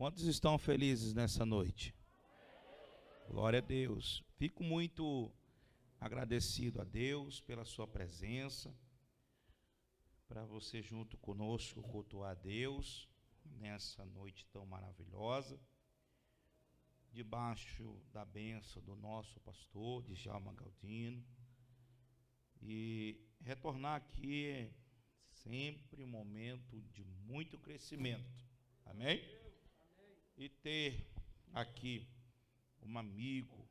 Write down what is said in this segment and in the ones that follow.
Quantos estão felizes nessa noite? Glória a Deus. Fico muito agradecido a Deus pela sua presença, para você junto conosco cultuar a Deus nessa noite tão maravilhosa, debaixo da bênção do nosso pastor Djalma Galdino, e retornar aqui é sempre um momento de muito crescimento, amém? E ter aqui um amigo,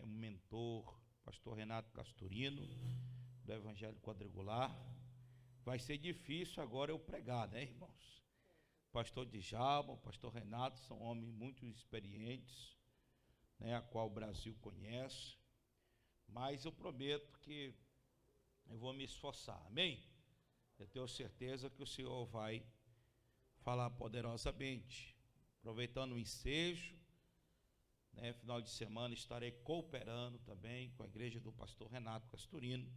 um mentor, pastor Renato Castorino, do Evangelho Quadrangular. Vai ser difícil agora eu pregar, né, irmãos? Pastor Djalma, pastor Renato são homens muito experientes, a qual o Brasil conhece, mas eu prometo que eu vou me esforçar, amém? Eu tenho certeza que o Senhor vai falar poderosamente. Aproveitando o ensejo, final de semana estarei cooperando também com a igreja do pastor Renato Castorino,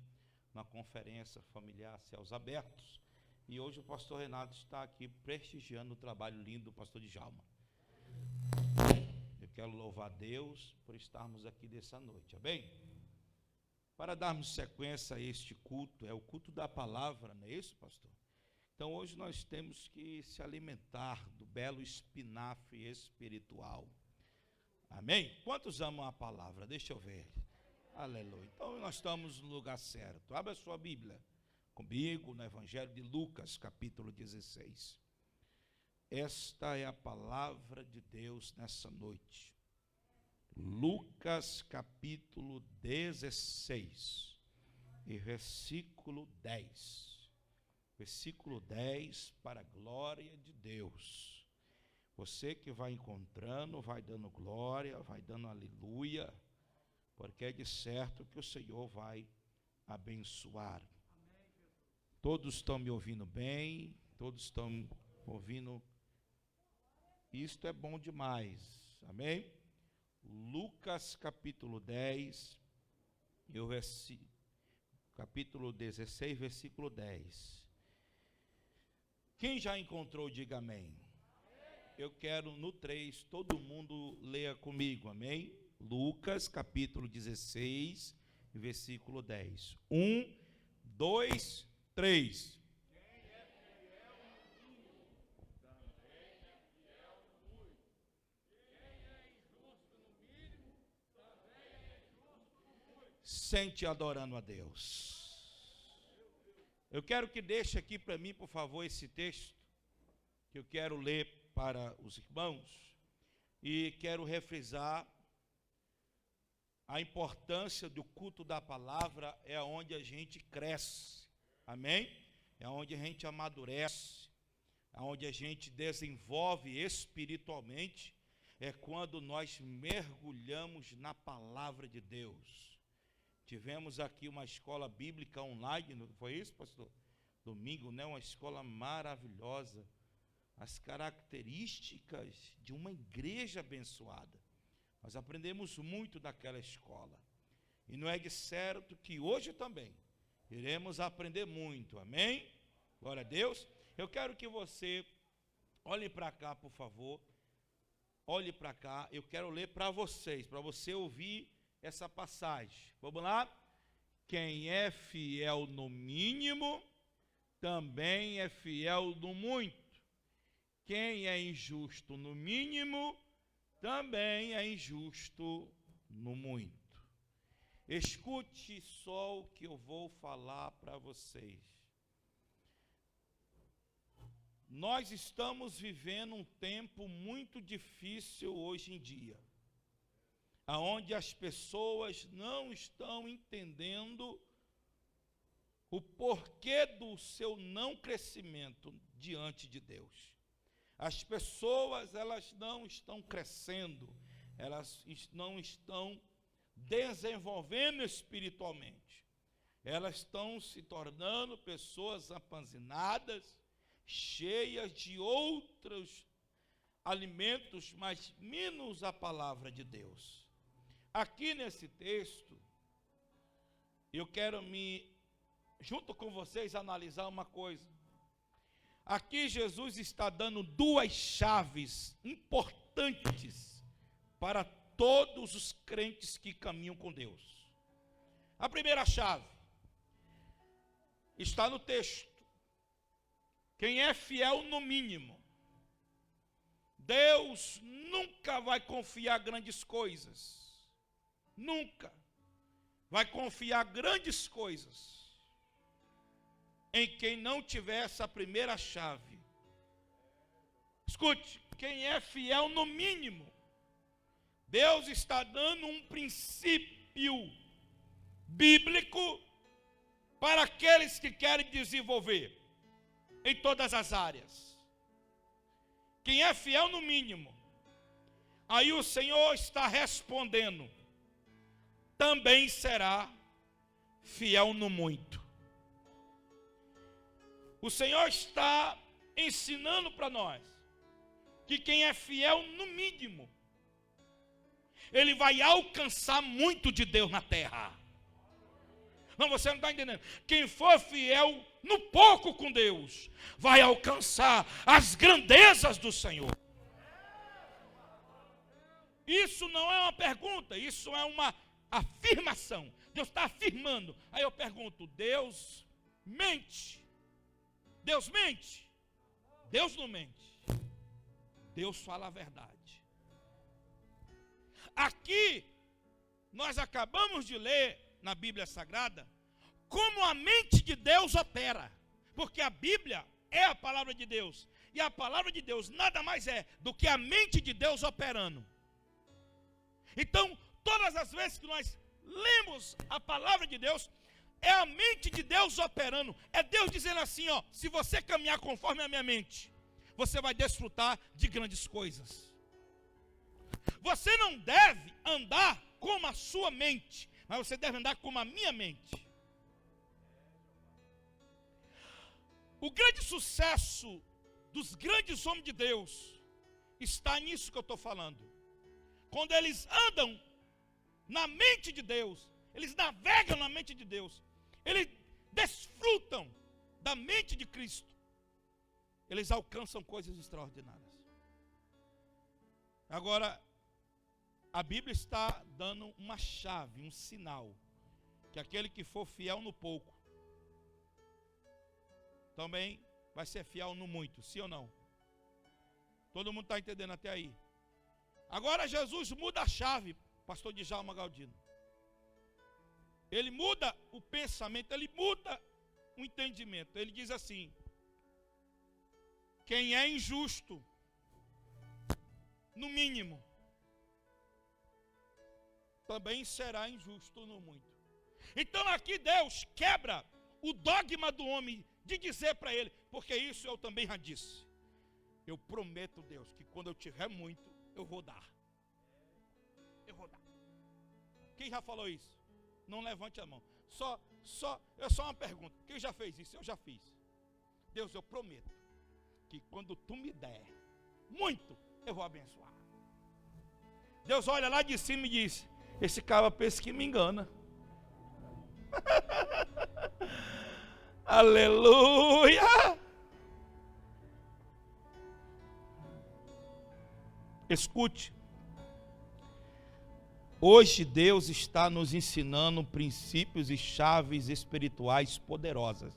na conferência familiar Céus Abertos, e hoje o pastor Renato está aqui prestigiando o trabalho lindo do pastor Djalma. Eu quero louvar a Deus por estarmos aqui dessa noite, amém? Para darmos sequência a este culto, é o culto da palavra, não é isso, pastor? Então hoje nós temos que se alimentar do belo espinafre espiritual, amém? Quantos amam a palavra? Deixa eu ver. Aleluia. Então nós estamos no lugar certo. Abra a sua Bíblia comigo no Evangelho de Lucas, capítulo 16. Esta é a palavra de Deus nessa noite. Lucas, capítulo 16, e versículo 10. Versículo 10, para a glória de Deus. Você que vai encontrando, vai dando glória, vai dando aleluia, porque é de certo que o Senhor vai abençoar. Todos estão me ouvindo bem? Todos estão ouvindo? Isto é bom demais, amém? Lucas capítulo 10, e o capítulo 16, versículo 10. Quem já encontrou, diga amém. Eu quero no 3, todo mundo leia comigo, amém? Lucas capítulo 16, versículo 10. 1, 2, 3. Sente adorando a Deus. Eu quero que deixe aqui para mim, por favor, esse texto, que eu quero ler para os irmãos, e quero refrisar a importância do culto da palavra. É onde a gente cresce, amém? É onde a gente amadurece, é onde a gente desenvolve espiritualmente, é quando nós mergulhamos na palavra de Deus. Tivemos aqui uma escola bíblica online, não foi isso, pastor? Domingo, uma escola maravilhosa. As características de uma igreja abençoada. Nós aprendemos muito daquela escola. E não é de certo que hoje também iremos aprender muito, amém? Glória a Deus. Eu quero que você olhe para cá, por favor. Olhe para cá, eu quero ler para vocês, para você ouvir essa passagem. Vamos lá? Quem é fiel no mínimo, também é fiel no muito. Quem é injusto no mínimo, também é injusto no muito. Escute só o que eu vou falar para vocês. Nós estamos vivendo um tempo muito difícil hoje em dia, aonde as pessoas não estão entendendo o porquê do seu não crescimento diante de Deus. As pessoas, elas não estão crescendo, elas não estão desenvolvendo espiritualmente. Elas estão se tornando pessoas apanzinadas, cheias de outros alimentos, mas menos a palavra de Deus. Aqui nesse texto, eu quero junto com vocês, analisar uma coisa. Aqui Jesus está dando duas chaves importantes para todos os crentes que caminham com Deus. A primeira chave está no texto. Quem é fiel no mínimo, Deus nunca vai confiar grandes coisas. Nunca vai confiar grandes coisas em quem não tiver essa primeira chave. Escute, quem é fiel no mínimo, Deus está dando um princípio bíblico para aqueles que querem desenvolver em todas as áreas. Quem é fiel no mínimo, aí o Senhor está respondendo, também será fiel no muito. O Senhor está ensinando para nós que quem é fiel no mínimo, ele vai alcançar muito de Deus na terra. Não, você não está entendendo. Quem for fiel no pouco com Deus, vai alcançar as grandezas do Senhor. Isso não é uma pergunta, isso é uma afirmação. Deus está afirmando. Aí eu pergunto, Deus mente? Deus mente? Deus não mente. Deus fala a verdade. Aqui, nós acabamos de ler na Bíblia Sagrada como a mente de Deus opera. Porque a Bíblia é a palavra de Deus. E a palavra de Deus nada mais é do que a mente de Deus operando. Então, todas as vezes que nós lemos a palavra de Deus, é a mente de Deus operando. É Deus dizendo assim, ó, se você caminhar conforme a minha mente, você vai desfrutar de grandes coisas. Você não deve andar como a sua mente, mas você deve andar como a minha mente. O grande sucesso dos grandes homens de Deus está nisso que eu estou falando. Quando eles andam na mente de Deus, eles navegam na mente de Deus, eles desfrutam da mente de Cristo, eles alcançam coisas extraordinárias. Agora, a Bíblia está dando uma chave, um sinal, que aquele que for fiel no pouco, também vai ser fiel no muito, sim ou não? Todo mundo está entendendo até aí? Agora Jesus muda a chave, pastor Djalma Galdino. Ele muda o pensamento, ele muda o entendimento. Ele diz assim, quem é injusto, no mínimo, também será injusto no muito. Então aqui Deus quebra o dogma do homem de dizer para ele, porque isso eu também já disse. Eu prometo, Deus, que quando eu tiver muito, eu vou dar. Eu vou dar. Quem já falou isso? Não levante a mão. É só uma pergunta. Quem já fez isso? Eu já fiz. Deus, eu prometo que quando tu me der muito, eu vou abençoar. Deus olha lá de cima e diz, esse cara pensa que me engana. Aleluia! Escute. Hoje Deus está nos ensinando princípios e chaves espirituais poderosas.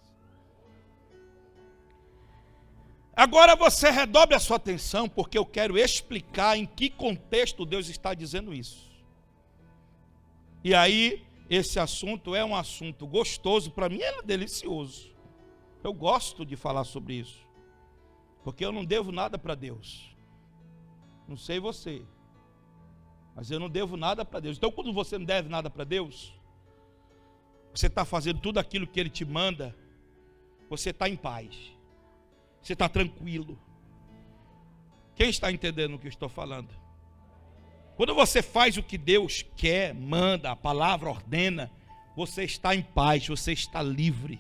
Agora você redobre a sua atenção, porque eu quero explicar em que contexto Deus está dizendo isso. E aí, esse assunto é um assunto gostoso, para mim é delicioso. Eu gosto de falar sobre isso, porque eu não devo nada para Deus. Não sei você, mas eu não devo nada para Deus. Então, quando você não deve nada para Deus, você está fazendo tudo aquilo que Ele te manda, você está em paz, você está tranquilo. Quem está entendendo o que eu estou falando? Quando você faz o que Deus quer, manda, a palavra ordena, você está em paz, você está livre.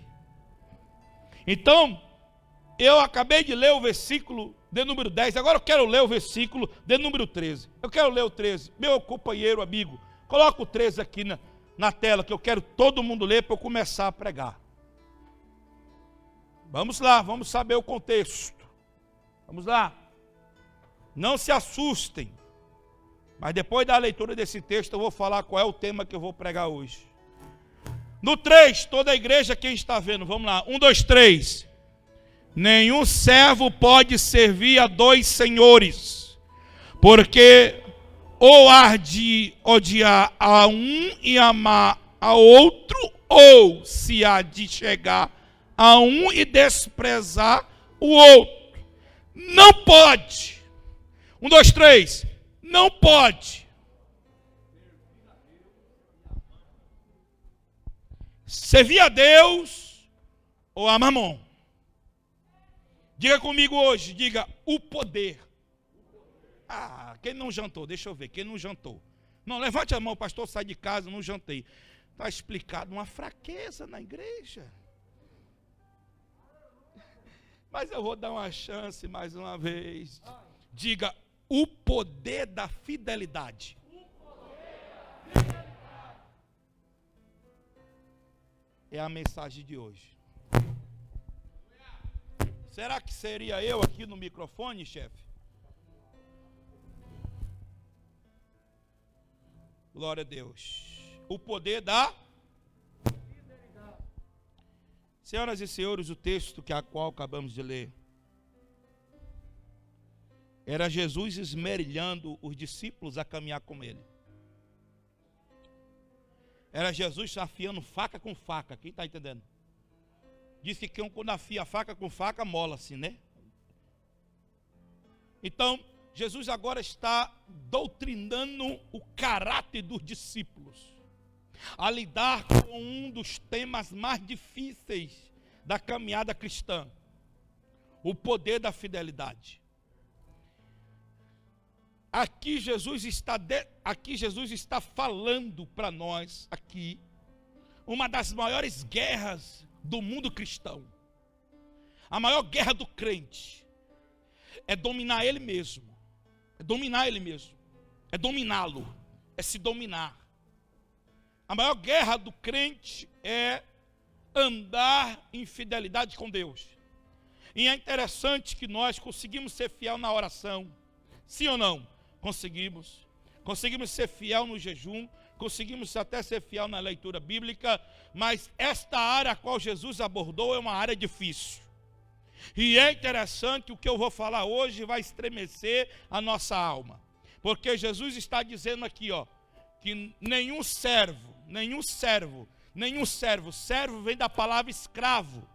Então, eu acabei de ler o versículo de número 10, agora eu quero ler o versículo de número 13. Eu quero ler o 13. Meu companheiro, amigo, coloca o 13 aqui na tela, que eu quero todo mundo ler para eu começar a pregar. Vamos lá, vamos saber o contexto. Vamos lá. Não se assustem. Mas depois da leitura desse texto eu vou falar qual é o tema que eu vou pregar hoje. No 3, toda a igreja, quem está vendo? Vamos lá, 1, 2, 3. Nenhum servo pode servir a dois senhores, porque ou há de odiar a um e amar a outro, ou se há de chegar a um e desprezar o outro. Não pode. 1, 2, 3. Não pode. Servir a Deus ou a Mamon. Diga comigo hoje, diga o poder. Ah, quem não jantou? Deixa eu ver, quem não jantou? Não, levante a mão, pastor, sai de casa, não jantei. Está explicado uma fraqueza na igreja. Mas eu vou dar uma chance mais uma vez. Diga o poder da fidelidade. É a mensagem de hoje. Será que seria eu aqui no microfone, chefe? Glória a Deus. O poder da fidelidade. Senhoras e senhores, o texto que a qual acabamos de ler era Jesus esmerilhando os discípulos a caminhar com ele. Era Jesus afiando faca com faca. Quem está entendendo? Disse que quando afia faca com faca, mola-se, né? Então, Jesus agora está doutrinando o caráter dos discípulos a lidar com um dos temas mais difíceis da caminhada cristã: o poder da fidelidade. Aqui Jesus está falando para nós aqui uma das maiores guerras do mundo cristão. A maior guerra do crente é dominar ele mesmo. É dominar ele mesmo. É dominá-lo. É se dominar. A maior guerra do crente é andar em fidelidade com Deus. E é interessante que nós conseguimos ser fiel na oração. Sim ou não? Conseguimos. Conseguimos ser fiel no jejum. Conseguimos até ser fiel na leitura bíblica. Mas esta área a qual Jesus abordou é uma área difícil. E é interessante, o que eu vou falar hoje vai estremecer a nossa alma. Porque Jesus está dizendo aqui, que servo vem da palavra escravo.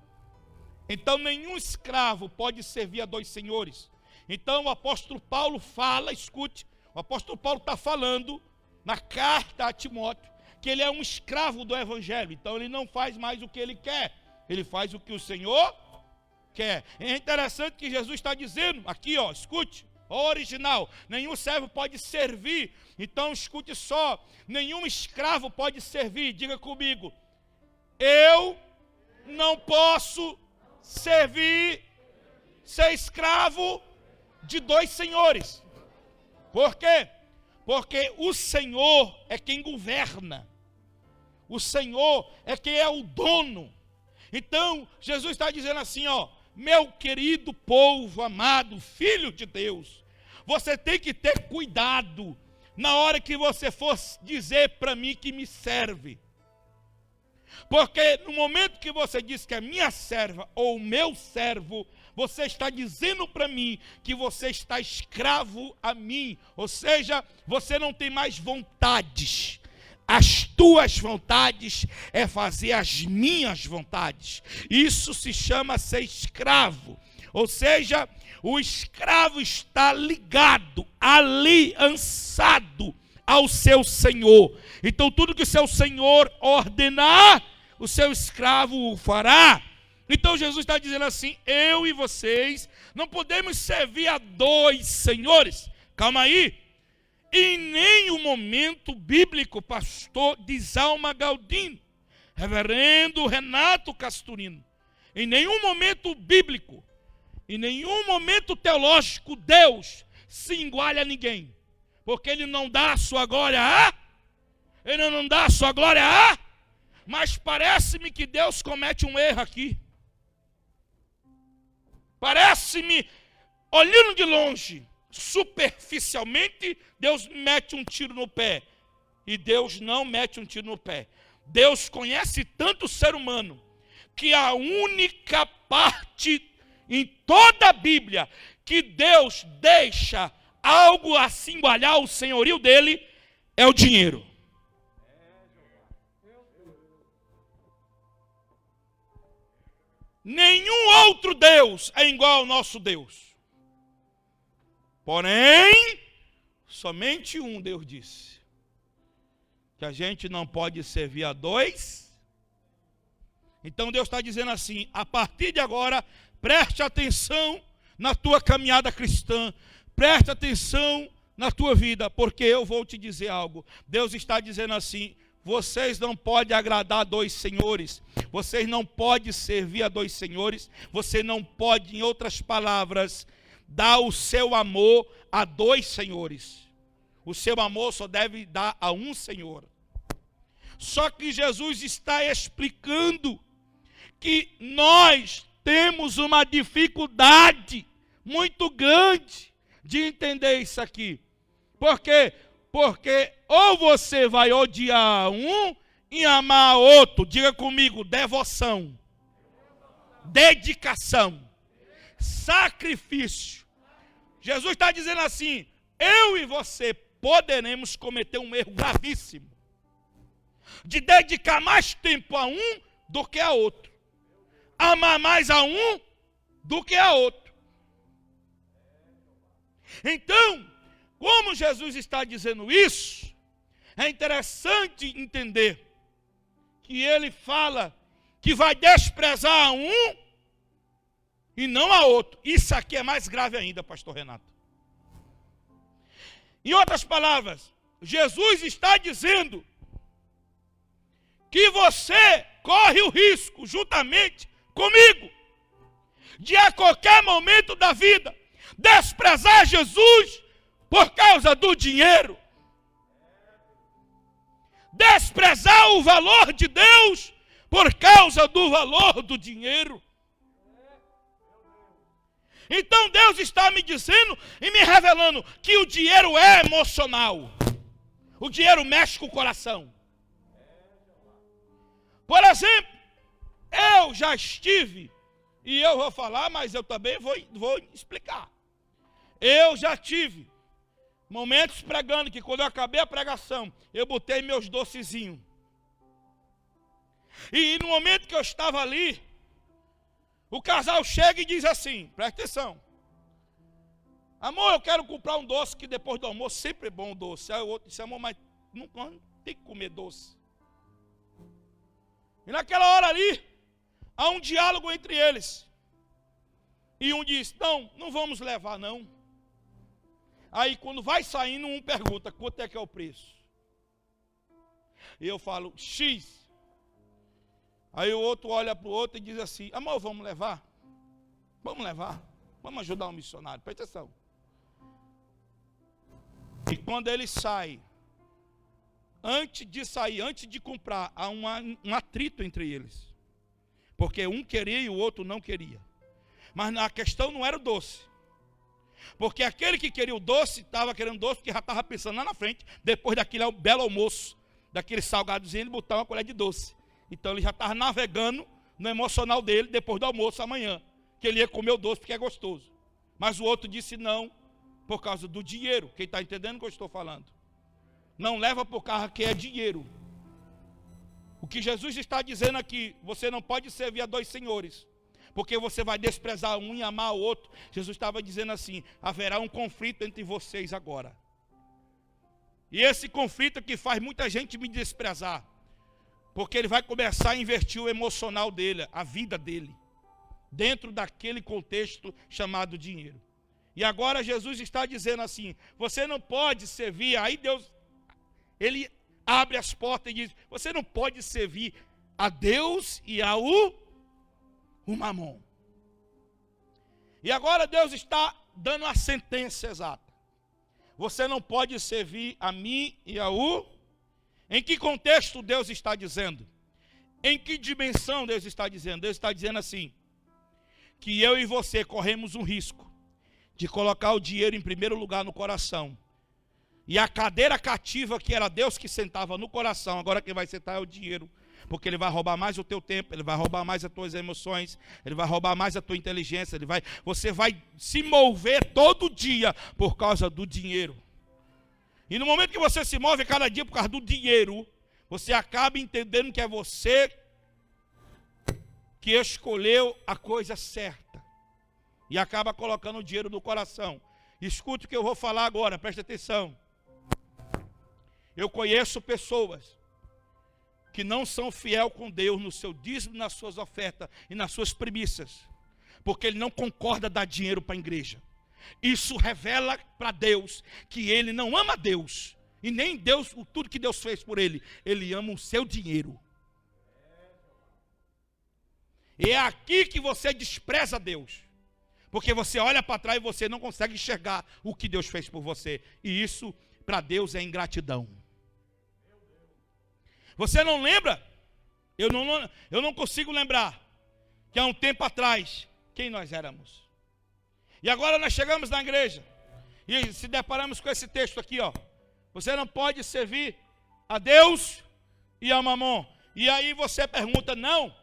Então nenhum escravo pode servir a dois senhores. Então o apóstolo Paulo fala, escute, o apóstolo Paulo está falando na carta a Timóteo que ele é um escravo do evangelho. Então ele não faz mais o que ele quer, ele faz o que o Senhor quer. É interessante que Jesus está dizendo aqui, escute, o original: nenhum servo pode servir. Então escute só: nenhum escravo pode servir. Diga comigo: eu não posso ser escravo de dois senhores. Por quê? Porque o Senhor é quem governa. O Senhor é quem é o dono. Então Jesus está dizendo assim, meu querido povo amado, filho de Deus, você tem que ter cuidado na hora que você for dizer para mim que me serve. Porque no momento que você diz que é minha serva ou meu servo, você está dizendo para mim que você está escravo a mim. Ou seja, você não tem mais vontades. As tuas vontades é fazer as minhas vontades. Isso se chama ser escravo. Ou seja, o escravo está ligado, aliançado ao seu senhor. Então tudo que seu senhor ordenar, o seu escravo o fará. Então Jesus está dizendo assim: eu e vocês não podemos servir a dois senhores. Calma aí. Em nenhum momento bíblico, pastor Djalma Galdino, reverendo Renato Castorino, em nenhum momento bíblico, em nenhum momento teológico, Deus se iguala a ninguém. Porque Ele não dá a sua glória a, Ele não dá a sua glória a, mas parece-me que Deus comete um erro aqui. Parece-me, olhando de longe, superficialmente, Deus mete um tiro no pé. E Deus não mete um tiro no pé. Deus conhece tanto o ser humano, que a única parte em toda a Bíblia que Deus deixa algo a simbolar o senhorio dele é o dinheiro. Nenhum outro Deus é igual ao nosso Deus. Porém, somente um Deus disse que a gente não pode servir a dois. Então Deus está dizendo assim: a partir de agora, preste atenção na tua caminhada cristã, preste atenção na tua vida, porque eu vou te dizer algo. Deus está dizendo assim: vocês não podem agradar a dois senhores, vocês não podem servir a dois senhores, você não pode, em outras palavras, dar o seu amor a dois senhores. O seu amor só deve dar a um Senhor. Só que Jesus está explicando que nós temos uma dificuldade muito grande de entender isso aqui. Por quê? Porque ou você vai odiar um e amar outro. Diga comigo: devoção, dedicação, sacrifício. Jesus está dizendo assim: eu e você poderemos cometer um erro gravíssimo de dedicar mais tempo a um do que a outro, amar mais a um do que a outro. Então, como Jesus está dizendo isso, é interessante entender que ele fala que vai desprezar a um e não a outro. Isso aqui é mais grave ainda, pastor Renato. Em outras palavras, Jesus está dizendo que você corre o risco, juntamente comigo, de a qualquer momento da vida desprezar Jesus por causa do dinheiro, desprezar o valor de Deus por causa do valor do dinheiro. Então Deus está me dizendo e me revelando que o dinheiro é emocional. O dinheiro mexe com o coração. Por exemplo, eu já estive, e eu vou falar, mas eu também vou explicar. Eu já tive momentos pregando que quando eu acabei a pregação, eu botei meus docezinhos. E no momento que eu estava ali, o casal chega e diz assim, presta atenção: amor, eu quero comprar um doce, que depois do almoço sempre é bom o doce. Aí o outro disse: amor, mas não tem que comer doce. E naquela hora ali, há um diálogo entre eles. E um diz: não vamos levar não. Aí quando vai saindo, um pergunta: quanto é que é o preço? E eu falo: X. Aí o outro olha para o outro e diz assim: amor, vamos levar? Vamos levar. Vamos ajudar um missionário. Presta atenção. E quando ele sai, antes de comprar, há um atrito entre eles. Porque um queria e o outro não queria. Mas a questão não era o doce. Porque aquele que queria o doce, estava querendo doce, porque já estava pensando lá na frente, depois daquele belo almoço, daquele salgadozinho, ele botar uma colher de doce. Então ele já estava navegando no emocional dele, depois do almoço amanhã, que ele ia comer o doce porque é gostoso. Mas o outro disse não, por causa do dinheiro. Quem está entendendo o que eu estou falando? Não leva por carro que é dinheiro. O que Jesus está dizendo aqui: você não pode servir a dois senhores, porque você vai desprezar um e amar o outro. Jesus estava dizendo assim: haverá um conflito entre vocês agora. E esse conflito que faz muita gente me desprezar, porque ele vai começar a invertir o emocional dele, a vida dele, dentro daquele contexto chamado dinheiro. E agora Jesus está dizendo assim: você não pode servir. Aí Deus, ele abre as portas e diz: você não pode servir a Deus e ao Mamon. E agora Deus está dando a sentença exata: você não pode servir a mim e ao... Em que contexto Deus está dizendo? Em que dimensão Deus está dizendo? Deus está dizendo assim, que eu e você corremos um risco de colocar o dinheiro em primeiro lugar no coração. E a cadeira cativa, que era Deus que sentava no coração, agora quem vai sentar é o dinheiro. Porque ele vai roubar mais o teu tempo, ele vai roubar mais as tuas emoções, ele vai roubar mais a tua inteligência, você vai se mover todo dia por causa do dinheiro. E no momento que você se move cada dia por causa do dinheiro, você acaba entendendo que é você que escolheu a coisa certa. E acaba colocando o dinheiro no coração. Escute o que eu vou falar agora, preste atenção. Eu conheço pessoas que não são fiel com Deus no seu dízimo, nas suas ofertas e nas suas primícias, porque ele não concorda dar dinheiro para a igreja. Isso revela para Deus que ele não ama Deus, e nem Deus, tudo que Deus fez por ele. Ele ama o seu dinheiro. E é aqui que você despreza Deus, porque você olha para trás e você não consegue enxergar o que Deus fez por você, e isso para Deus é ingratidão. Você não lembra? Eu não consigo lembrar que há um tempo atrás, quem nós éramos. E agora nós chegamos na igreja e se deparamos com esse texto aqui, ó. Você não pode servir a Deus e a mamon. E aí você pergunta, não,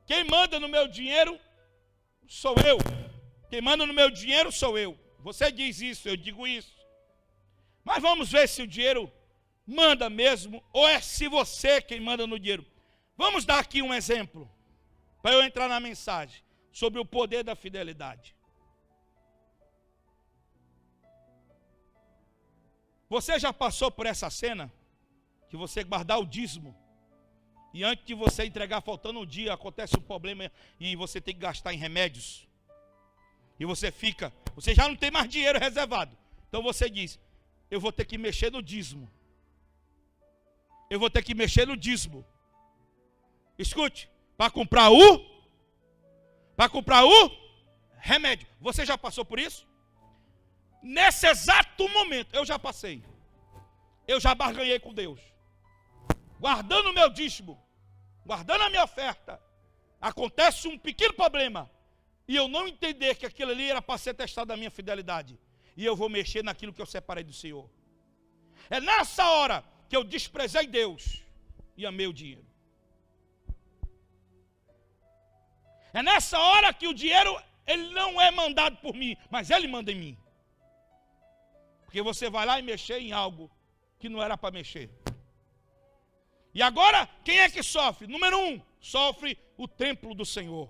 quem manda no meu dinheiro sou eu. Quem manda no meu dinheiro sou eu. Você diz isso, eu digo isso. Mas vamos ver se o dinheiro manda mesmo, ou é se você quem manda no dinheiro. Vamos dar aqui um exemplo, para eu entrar na mensagem, sobre o poder da fidelidade. Você já passou por essa cena, que você guardar o dízimo, e antes de você entregar, faltando um dia, acontece um problema, e você tem que gastar em remédios, e você já não tem mais dinheiro reservado, então você diz, eu vou ter que mexer no dízimo. Eu vou ter que mexer no dízimo. Escute, para comprar o remédio. Você já passou por isso? Nesse exato momento, eu já passei. Eu já barganhei com Deus. Guardando o meu dízimo, guardando a minha oferta. Acontece um pequeno problema. E eu não entender que aquilo ali era para ser testado a minha fidelidade. E eu vou mexer naquilo que eu separei do Senhor. É nessa hora que eu desprezei Deus e amei o dinheiro. É nessa hora que o dinheiro, ele não é mandado por mim, mas ele manda em mim. Porque você vai lá e mexer em algo que não era para mexer. E agora, quem é que sofre? Número 1, sofre o templo do Senhor.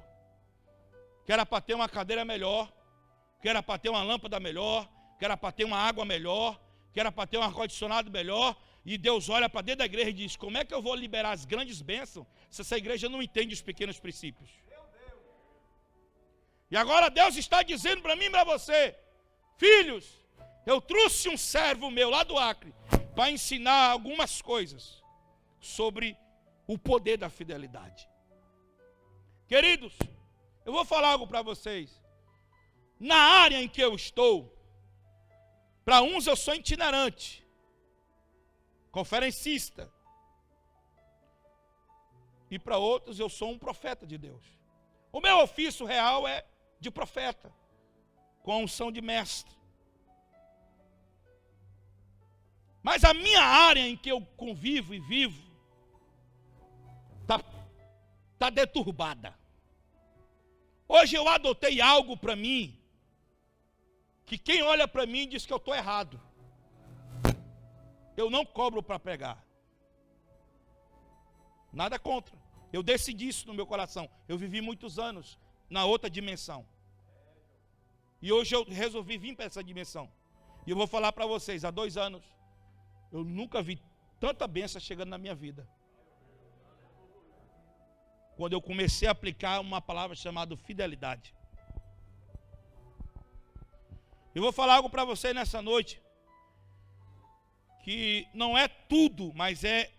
Que era para ter uma cadeira melhor, que era para ter uma lâmpada melhor, que era para ter uma água melhor, que era para ter um ar-condicionado melhor. E Deus olha para dentro da igreja e diz, como é que eu vou liberar as grandes bênçãos se essa igreja não entende os pequenos princípios? E agora Deus está dizendo para mim e para você, filhos, eu trouxe um servo meu lá do Acre para ensinar algumas coisas sobre o poder da fidelidade. Queridos, eu vou falar algo para vocês. Na área em que eu estou, para uns eu sou itinerante, conferencista. E para outros eu sou um profeta de Deus. O meu ofício real é de profeta, com a unção de mestre. Mas a minha área em que eu convivo e vivo está deturbada. Hoje eu adotei algo para mim, que quem olha para mim diz que eu estou errado. Eu não cobro para pregar. Nada contra. Eu decidi isso no meu coração. Eu vivi muitos anos na outra dimensão. E hoje eu resolvi vir para essa dimensão. E eu vou falar para vocês, há 2 anos, eu nunca vi tanta bênção chegando na minha vida. Quando eu comecei a aplicar uma palavra chamada fidelidade. Eu vou falar algo para vocês nessa noite, que não é tudo, mas é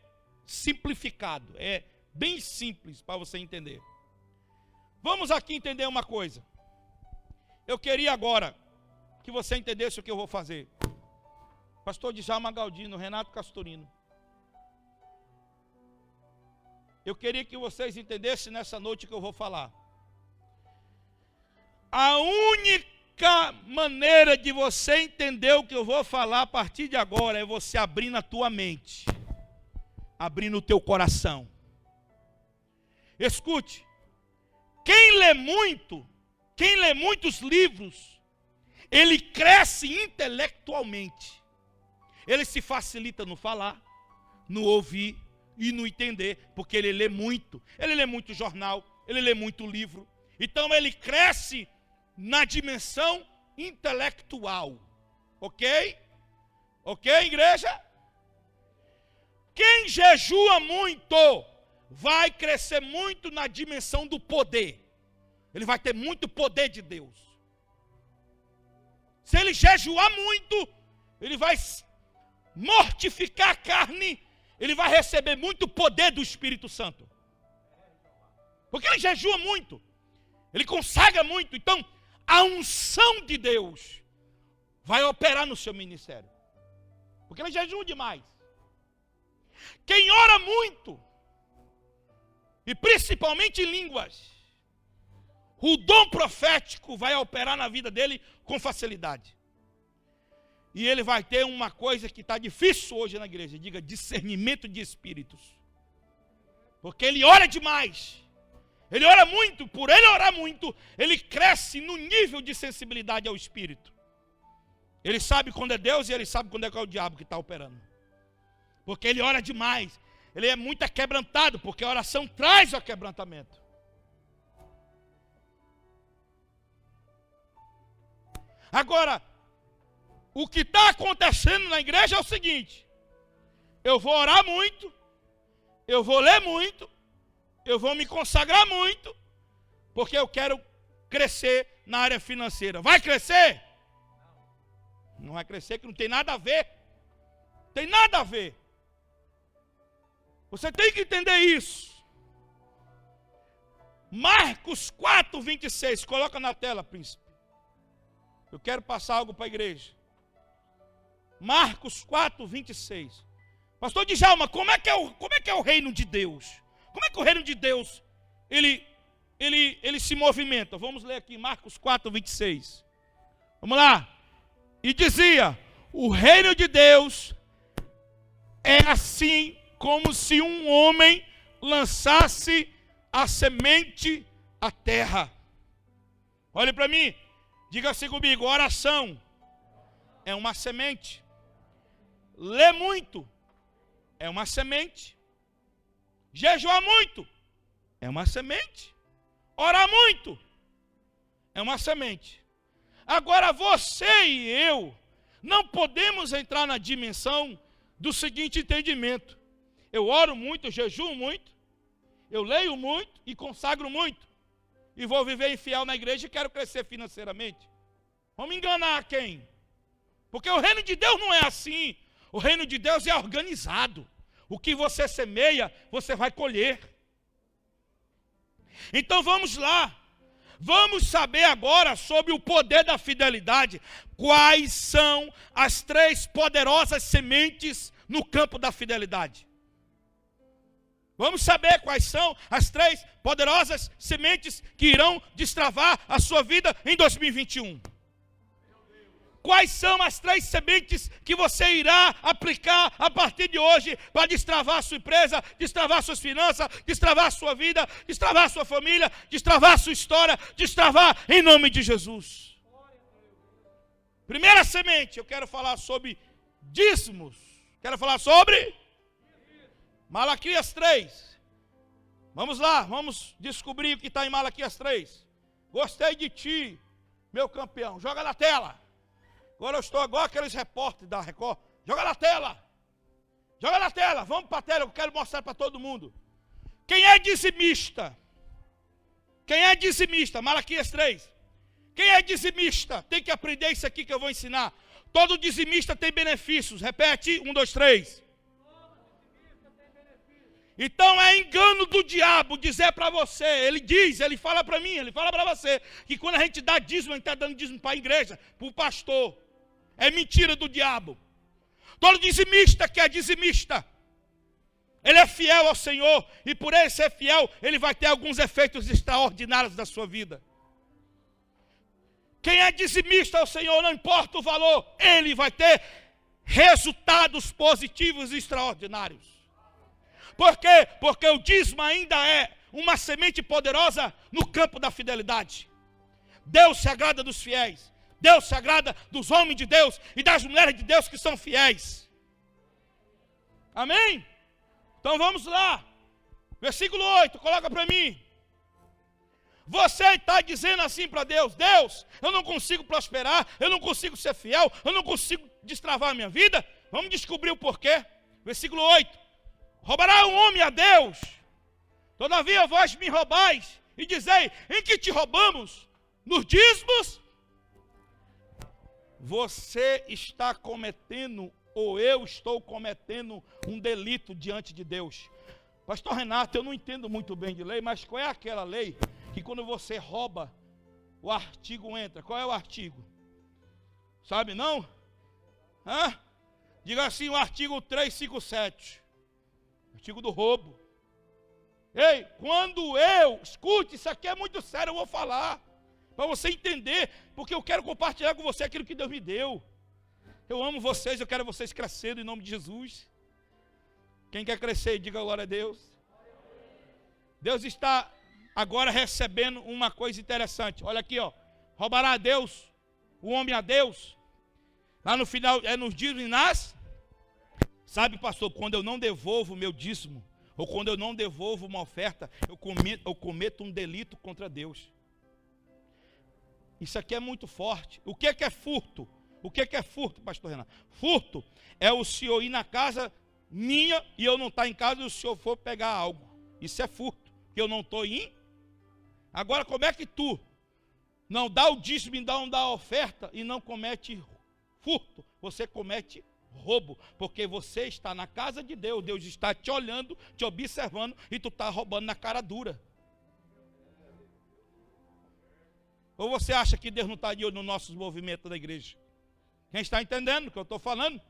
simplificado, é bem simples para você entender. Vamos aqui entender uma coisa. Eu queria agora que você entendesse o que eu vou fazer. Pastor Djalma Galdino, Renato Castorino. Eu queria que vocês entendessem nessa noite o que eu vou falar. A única maneira de você entender o que eu vou falar a partir de agora é você abrir na tua mente, abrir no teu coração. Escute, quem lê muitos livros, ele cresce intelectualmente. Ele se facilita no falar, no ouvir e no entender, porque ele lê muito jornal, ele lê muito livro. Então ele cresce na dimensão intelectual. Ok? Ok, igreja? Quem jejua muito vai crescer muito na dimensão do poder. Ele vai ter muito poder de Deus. Se ele jejuar muito, ele vai mortificar a carne, ele vai receber muito poder do Espírito Santo. Porque ele jejua muito, ele consagra muito. Então, a unção de Deus vai operar no seu ministério. Porque ele jejua demais. Quem ora muito, e principalmente em línguas, o dom profético vai operar na vida dele com facilidade. E ele vai ter uma coisa que está difícil hoje na igreja, diga discernimento de espíritos. Porque ele ora demais. Ele ora muito, por ele orar muito, ele cresce no nível de sensibilidade ao espírito. Ele sabe quando é Deus e ele sabe quando é que é o diabo que está operando. Porque ele ora demais. Ele é muito aquebrantado, porque a oração traz o aquebrantamento. Agora, o que está acontecendo na igreja é o seguinte: eu vou orar muito, eu vou ler muito, eu vou me consagrar muito, porque eu quero crescer na área financeira. Vai crescer? Não vai crescer, que não tem nada a ver. Tem nada a ver. Você tem que entender isso. Marcos 4, 26. Coloca na tela, príncipe. Eu quero passar algo para a igreja. Marcos 4, 26. Pastor Djalma, como é que é o reino de Deus? Como é que o reino de Deus ele se movimenta? Vamos ler aqui Marcos 4, 26. Vamos lá. E dizia: o reino de Deus é assim como se um homem lançasse a semente à terra. Olhe para mim. Diga assim comigo: oração é uma semente. Ler muito é uma semente. Jejuar muito é uma semente. Orar muito é uma semente. Agora você e eu não podemos entrar na dimensão do seguinte entendimento: eu oro muito, eu jejuo muito, eu leio muito e consagro muito, e vou viver infiel na igreja e quero crescer financeiramente. Vamos enganar quem? Porque o reino de Deus não é assim. O reino de Deus é organizado. O que você semeia, você vai colher. Então vamos lá. Vamos saber agora sobre o poder da fidelidade. Quais são as 3 poderosas sementes no campo da fidelidade? Vamos saber quais são as 3 poderosas sementes que irão destravar a sua vida em 2021. Quais são as 3 sementes que você irá aplicar a partir de hoje para destravar a sua empresa, destravar suas finanças, destravar a sua vida, destravar a sua família, destravar a sua história, destravar em nome de Jesus? Primeira semente, eu quero falar sobre dízimos. Quero falar sobre Malaquias 3. Vamos lá, vamos descobrir o que está em Malaquias 3. Gostei de ti, meu campeão. Joga na tela. Agora eu estou igual aqueles repórteres da Record. Joga na tela. Joga na tela. Vamos para a tela, eu quero mostrar para todo mundo. Quem é dizimista? Quem é dizimista? Malaquias 3. Quem é dizimista? Tem que aprender isso aqui que eu vou ensinar. Todo dizimista tem benefícios. Repete, 1, 2, 3. Então é engano do diabo dizer para você, ele fala para mim, ele fala para você, que quando a gente dá dízimo, a gente está dando dízimo para a igreja, para o pastor. É mentira do diabo. Todo dizimista que é dizimista, ele é fiel ao Senhor, e por ele ser fiel, ele vai ter alguns efeitos extraordinários da sua vida. Quem é dizimista ao Senhor, não importa o valor, ele vai ter resultados positivos e extraordinários. Por quê? Porque o dízimo ainda é uma semente poderosa no campo da fidelidade. Deus se agrada dos fiéis. Deus se agrada dos homens de Deus e das mulheres de Deus que são fiéis. Amém? Então vamos lá. Versículo 8, coloca para mim. Você está dizendo assim para Deus: Deus, eu não consigo prosperar, eu não consigo ser fiel, eu não consigo destravar a minha vida. Vamos descobrir o porquê. Versículo 8. Roubará um homem a Deus? Todavia vós me roubais e dizei: em que te roubamos? Nos dízimos? Você está cometendo, ou eu estou cometendo, um delito diante de Deus. Pastor Renato, eu não entendo muito bem de lei, mas qual é aquela lei que quando você rouba, o artigo entra? Qual é o artigo? Sabe não? Hã? Diga assim, o artigo 357. Artigo do roubo. Ei, quando escute, isso aqui é muito sério, eu vou falar, para você entender, porque eu quero compartilhar com você aquilo que Deus me deu. Eu amo vocês, eu quero vocês crescendo em nome de Jesus. Quem quer crescer, diga glória a Deus. Deus está agora recebendo uma coisa interessante. Olha aqui, ó. Roubará a Deus, o homem a Deus. Lá no final, nos dízimos e nas. Sabe, pastor, quando eu não devolvo o meu dízimo, ou quando eu não devolvo uma oferta, eu cometo um delito contra Deus. Isso aqui é muito forte. O que é furto? O que é furto, pastor Renato? Furto é o senhor ir na casa minha e eu não estar em casa e o senhor for pegar algo. Isso é furto, que eu não estou indo. Agora, como é que tu não dá o dízimo e não dá a oferta e não comete furto? Você comete roubo, porque você está na casa de Deus, Deus está te olhando, te observando e tu está roubando na cara dura. Ou você acha que Deus não está de olho nos nossos movimentos da igreja? Quem está entendendo o que eu estou falando?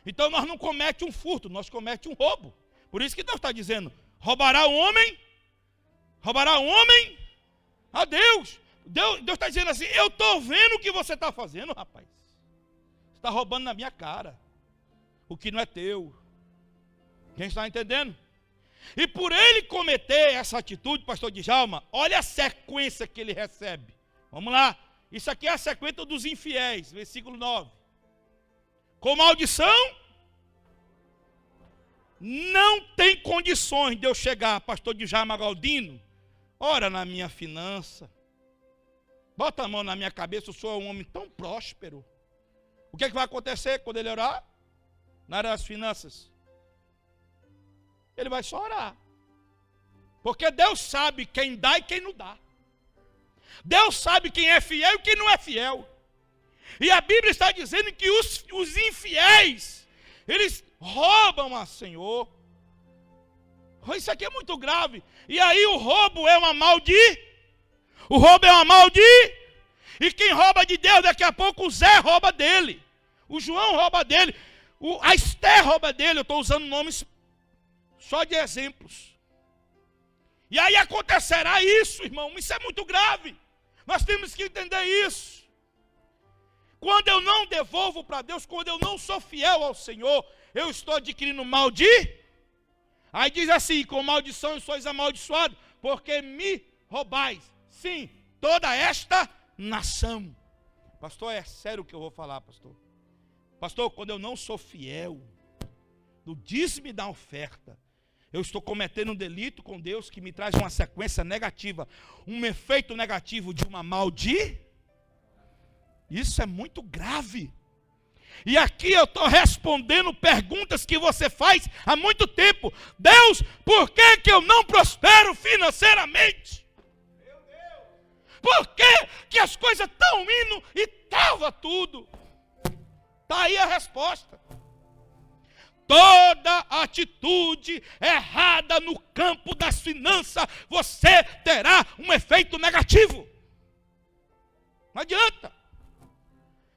Então nós não cometemos um furto, nós cometemos um roubo. Por isso que Deus está dizendo: roubará o homem a Deus. Deus está dizendo assim: eu estou vendo o que você está fazendo, rapaz. Você está roubando na minha cara o que não é teu. Quem está entendendo? E por ele cometer essa atitude, pastor Djalma, olha a sequência que ele recebe. Vamos lá. Isso aqui é a sequência dos infiéis, versículo 9. Com maldição, não tem condições de eu chegar, pastor Djalma Galdino, ora na minha finança, bota a mão na minha cabeça, eu sou um homem tão próspero. O que é que vai acontecer quando ele orar? Na área das finanças, ele vai só orar, porque Deus sabe quem dá e quem não dá. Deus sabe quem é fiel e quem não é fiel. E a Bíblia está dizendo que os infiéis, eles roubam a Senhor. Isso aqui é muito grave. E aí o roubo é uma O roubo é uma E quem rouba de Deus, daqui a pouco o Zé rouba dele. O João rouba dele. A Esther rouba dele. Eu estou usando nomes só de exemplos. E aí acontecerá isso, irmão. Isso é muito grave. Nós temos que entender isso. Quando eu não devolvo para Deus, quando eu não sou fiel ao Senhor, eu estou adquirindo Aí diz assim: com maldição sois amaldiçoados, porque me roubais. Sim, toda esta nação. Pastor, é sério o que eu vou falar, pastor. Pastor, quando eu não sou fiel no dízimo e da oferta, eu estou cometendo um delito com Deus que me traz uma sequência negativa, um efeito negativo de uma Isso é muito grave. E aqui eu estou respondendo perguntas que você faz há muito tempo. Deus, por que eu não prospero financeiramente? Meu Deus. Por que as coisas estão indo e estava tudo? Está aí a resposta. Toda atitude errada no campo das finanças, você terá um efeito negativo. Não adianta.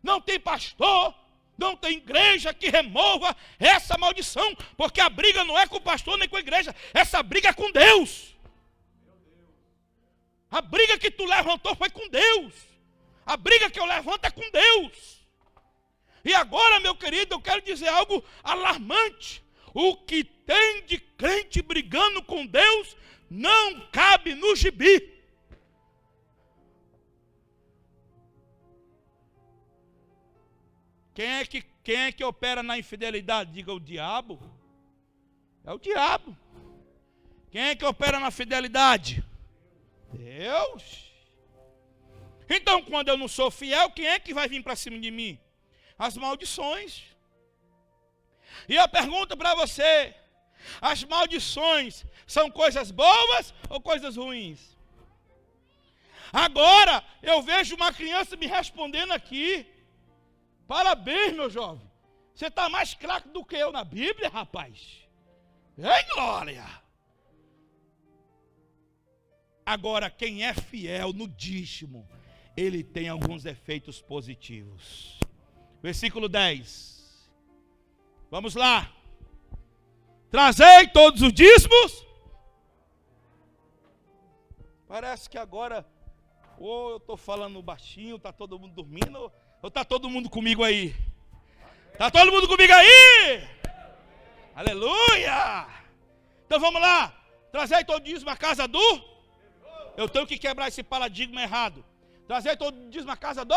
Não tem pastor, não tem igreja que remova essa maldição, porque a briga não é com o pastor nem com a igreja, essa briga é com Deus. A briga que tu levantou foi com Deus. A briga que eu levanto é com Deus. E agora, meu querido, eu quero dizer algo alarmante. O que tem de crente brigando com Deus não cabe no gibi. Quem é que opera na infidelidade? Diga, o diabo. É o diabo. Quem é que opera na fidelidade? Deus. Então, quando eu não sou fiel, quem é que vai vir para cima de mim? As maldições. E eu pergunto para você, as maldições são coisas boas ou coisas ruins? Agora, eu vejo uma criança me respondendo aqui. Parabéns, meu jovem. Você está mais craque do que eu na Bíblia, rapaz. Ei, glória! Agora, quem é fiel no dízimo, ele tem alguns efeitos positivos. Versículo 10. Vamos lá. Trazei todos os dízimos. Parece que agora, ou eu estou falando baixinho, está todo mundo dormindo, ou está todo mundo comigo aí? Está todo mundo comigo aí? Aleluia! Então vamos lá. Trazei todo o dízimo à casa do... Eu tenho que quebrar esse paradigma errado. Trazei todo o dízimo à casa do...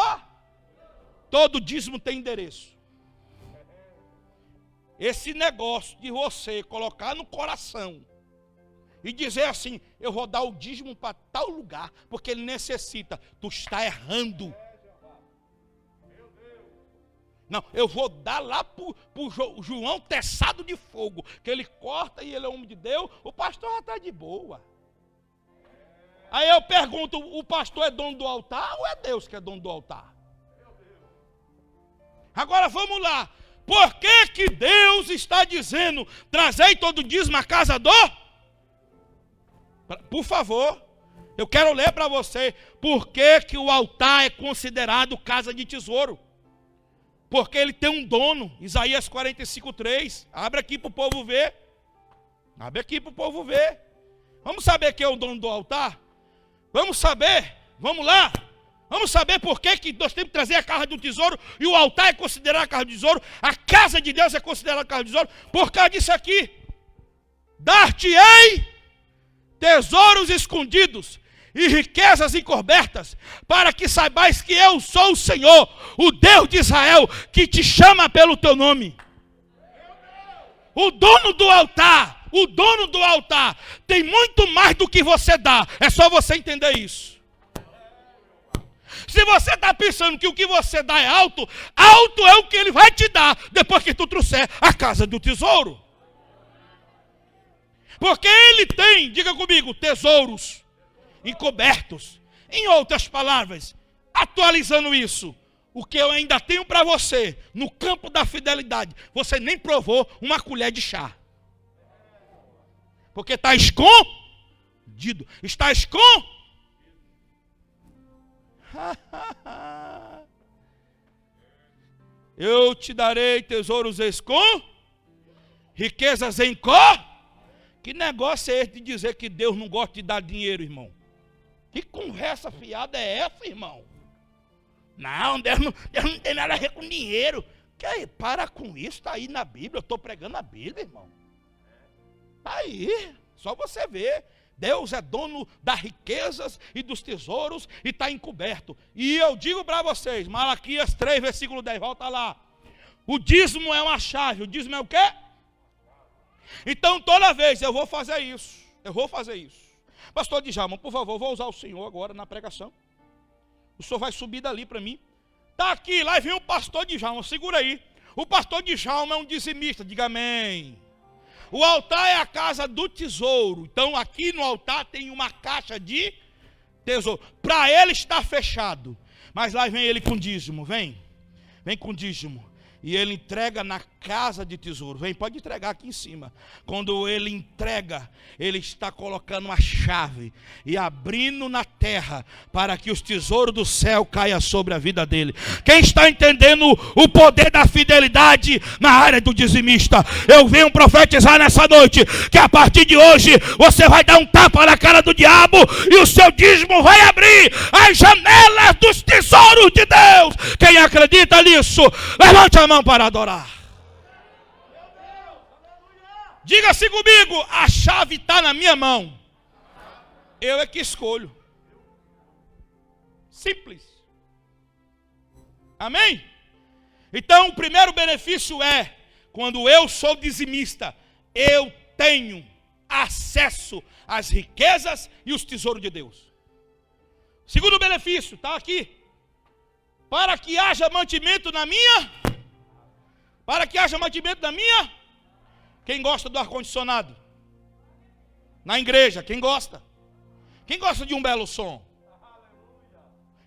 Todo dízimo tem endereço. Esse negócio de você colocar no coração e dizer assim, eu vou dar o dízimo para tal lugar, porque ele necessita. Tu está errando. Não, eu vou dar lá para o João Teçado de Fogo, que ele corta e ele é homem de Deus, o pastor já está de boa. Aí eu pergunto, o pastor é dono do altar ou é Deus que é dono do altar? Agora vamos lá. Por que Deus está dizendo, trazei todo o dízimo à casa do... Por favor, eu quero ler para você, por que o altar é considerado casa de tesouro? Porque ele tem um dono, Isaías 45:3. Abre aqui para o povo ver. Abre aqui para o povo ver. Vamos saber quem é o dono do altar? Vamos saber, vamos lá. Vamos saber por que nós temos que trazer a casa do tesouro e o altar é considerado a casa do tesouro. A casa de Deus é considerada a casa do tesouro. Por causa disso aqui. Dar-te-ei tesouros escondidos e riquezas encobertas, para que saibais que eu sou o Senhor, o Deus de Israel, que te chama pelo teu nome. O dono do altar tem muito mais do que você dá. É só você entender isso. Se você está pensando que o que você dá é alto, alto é o que ele vai te dar depois que tu trouxer a casa do tesouro. Porque ele tem, diga comigo, tesouros encobertos. Em outras palavras, atualizando isso, o que eu ainda tenho para você no campo da fidelidade, você nem provou uma colher de chá. Porque está escondido. Está escondido. Eu te darei tesouros riquezas em Que negócio é esse de dizer que Deus não gosta de dar dinheiro, irmão? Que conversa fiada é essa, irmão? Não, Deus não tem nada a ver com dinheiro. Para com isso, está aí na Bíblia. Eu estou pregando a Bíblia, irmão. Está aí, só você ver. Deus é dono das riquezas e dos tesouros e está encoberto. E eu digo para vocês, Malaquias 3, versículo 10, volta lá. O dízimo é uma chave. O dízimo é o quê? Então toda vez eu vou fazer isso. Pastor Djalma, por favor, vou usar o senhor agora na pregação. O senhor vai subir dali para mim. Está aqui, lá vem o pastor Djalma, segura aí. O pastor Djalma é um dizimista, diga amém. O altar é a casa do tesouro. Então aqui no altar tem uma caixa de tesouro. Para ele está fechado. Mas lá vem ele com dízimo, vem com dízimo. E ele entrega na casa de tesouro. Vem, pode entregar aqui em cima. Quando ele entrega, ele está colocando uma chave e abrindo na terra para que os tesouros do céu caiam sobre a vida dele. Quem está entendendo o poder da fidelidade na área do dizimista? Eu venho profetizar nessa noite que a partir de hoje você vai dar um tapa na cara do diabo e o seu dízimo vai abrir as janelas dos tesouros de Deus. Quem acredita nisso, levante a mão para adorar. Diga-se comigo, a chave está na minha mão. Eu é que escolho. Simples. Amém? Então o primeiro benefício é, quando eu sou dizimista, eu tenho acesso às riquezas e os tesouros de Deus. Segundo benefício, está aqui. Para que haja mantimento na minha. Para que haja mantimento na minha. Quem gosta do ar-condicionado? Na igreja, quem gosta? Quem gosta de um belo som?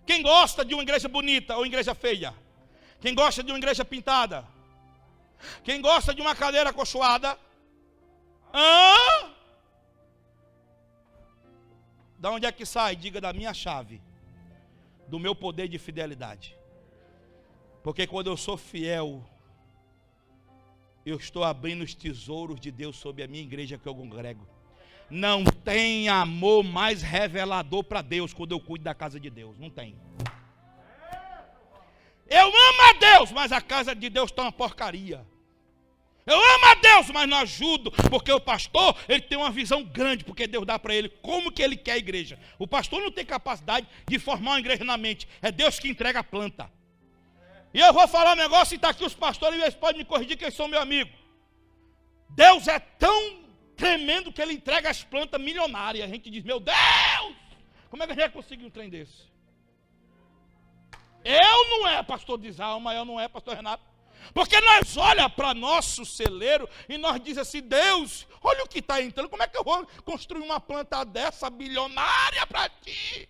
Quem gosta de uma igreja bonita ou igreja feia? Quem gosta de uma igreja pintada? Quem gosta de uma cadeira acolchoada? Da onde é que sai? Diga, da minha chave. Do meu poder de fidelidade. Porque quando eu sou fiel, eu estou abrindo os tesouros de Deus sobre a minha igreja que eu congrego. Não tem amor mais revelador para Deus quando eu cuido da casa de Deus. Não tem. Eu amo a Deus, mas a casa de Deus está uma porcaria. Eu amo a Deus, mas não ajudo, porque o pastor, ele tem uma visão grande, porque Deus dá para ele como que ele quer a igreja. O pastor não tem capacidade de formar uma igreja na mente, é Deus que entrega a planta. E eu vou falar um negócio, e está aqui os pastores, e eles podem me corrigir, que eles são meu amigo. Deus é tão tremendo que ele entrega as plantas milionárias. A gente diz, meu Deus, como é que a gente conseguiu um trem desse? Eu não é pastor Djalma, eu não é pastor Renato. Porque nós olha para nosso celeiro e nós diz assim, Deus, olha o que está entrando, como é que eu vou construir uma planta dessa bilionária para ti?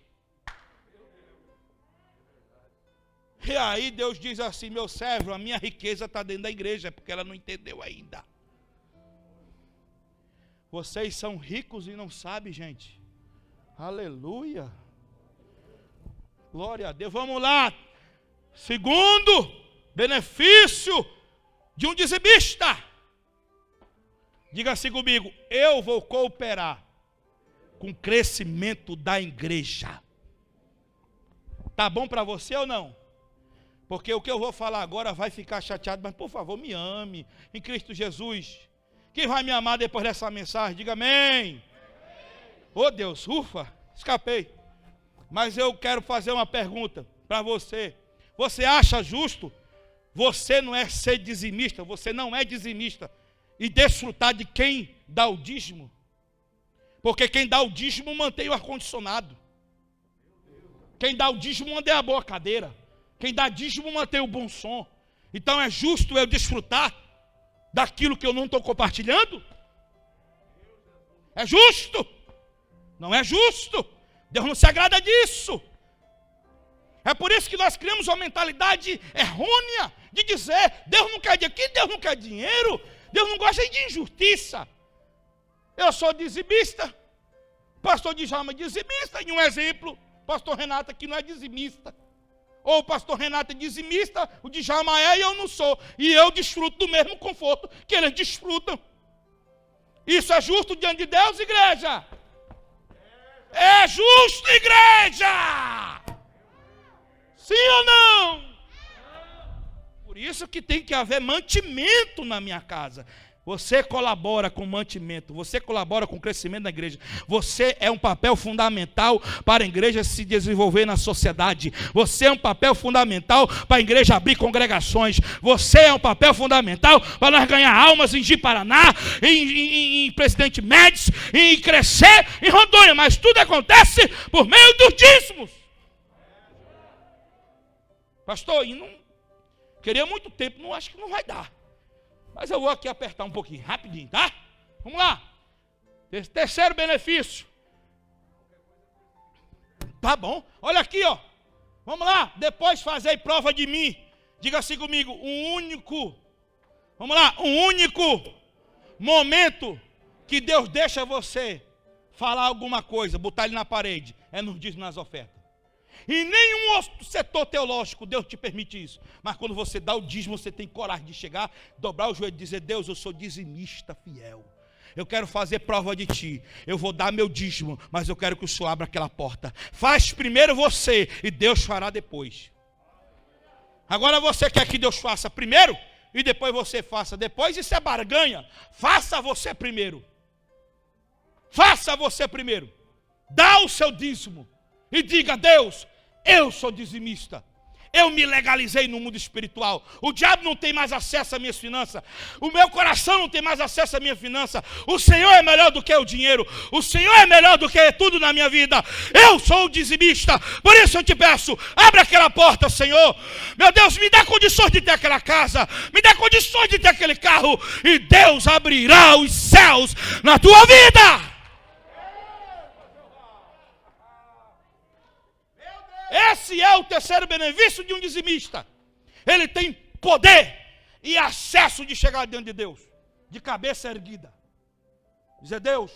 E aí Deus diz assim, meu servo, a minha riqueza está dentro da igreja, porque ela não entendeu ainda. Vocês são ricos e não sabem, gente. Aleluia. Glória a Deus. Vamos lá. Segundo benefício de um dizimista. Diga assim comigo, eu vou cooperar com o crescimento da igreja. Tá bom para você ou não? Porque o que eu vou falar agora vai ficar chateado, mas por favor me ame em Cristo Jesus. Quem vai me amar depois dessa mensagem? Diga amém. Oh Deus, ufa, escapei. Mas eu quero fazer uma pergunta para você. Você acha justo? Você não é ser dizimista, você não é dizimista e desfrutar de quem dá o dízimo? Porque quem dá o dízimo mantém o ar-condicionado. Quem dá o dízimo mantém a boa cadeira. Quem dá dízimo mantém o bom som. Então é justo eu desfrutar daquilo que eu não estou compartilhando? É justo? Não é justo. Deus não se agrada disso. É por isso que nós criamos uma mentalidade errônea de dizer, Deus não quer dinheiro. Que Deus não quer dinheiro? Deus não gosta de injustiça. Eu sou dizimista. Pastor Djalma é dizimista. E um exemplo, pastor Renato que não é dizimista. Ou o pastor Renato é dizimista, o Djalma é e eu não sou. E eu desfruto do mesmo conforto que eles desfrutam. Isso é justo diante de Deus, igreja? É justo, igreja? Sim ou não? Por isso que tem que haver mantimento na minha casa. Você colabora com o mantimento, você colabora com o crescimento da igreja. Você é um papel fundamental para a igreja se desenvolver na sociedade. Você é um papel fundamental para a igreja abrir congregações. Você é um papel fundamental para nós ganhar almas em Ji-Paraná, em Presidente Médici, em crescer em Rondônia. Mas tudo acontece por meio dos dízimos. Pastor, e não queria muito tempo, não acho que não vai dar. Mas eu vou aqui apertar um pouquinho, rapidinho, tá? Vamos lá. Terceiro benefício. Tá bom. Olha aqui, ó. Vamos lá. Depois fazei prova de mim, Diga assim comigo, um único momento que Deus deixa você falar alguma coisa, botar ele na parede, é nos dízimos, nas ofertas. Em nenhum outro setor teológico Deus te permite isso. Mas quando você dá o dízimo, você tem coragem de chegar, dobrar o joelho e dizer: Deus, eu sou dizimista fiel. Eu quero fazer prova de ti. Eu vou dar meu dízimo, mas eu quero que o Senhor abra aquela porta. Faz primeiro você e Deus fará depois. Agora você quer que Deus faça primeiro e depois você faça depois? Isso é barganha. Faça você primeiro. Faça você primeiro. Dá o seu dízimo e diga: Deus, eu sou dizimista. Eu me legalizei no mundo espiritual. O diabo não tem mais acesso às minhas finanças. O meu coração não tem mais acesso à minha finança. O Senhor é melhor do que o dinheiro. O Senhor é melhor do que tudo na minha vida. Eu sou o dizimista. Por isso eu te peço, abre aquela porta, Senhor. Meu Deus, me dá condições de ter aquela casa. Me dá condições de ter aquele carro. E Deus abrirá os céus na tua vida. Esse é o terceiro benefício de um dizimista. Ele tem poder e acesso de chegar diante de Deus, de cabeça erguida. Dizer: Deus,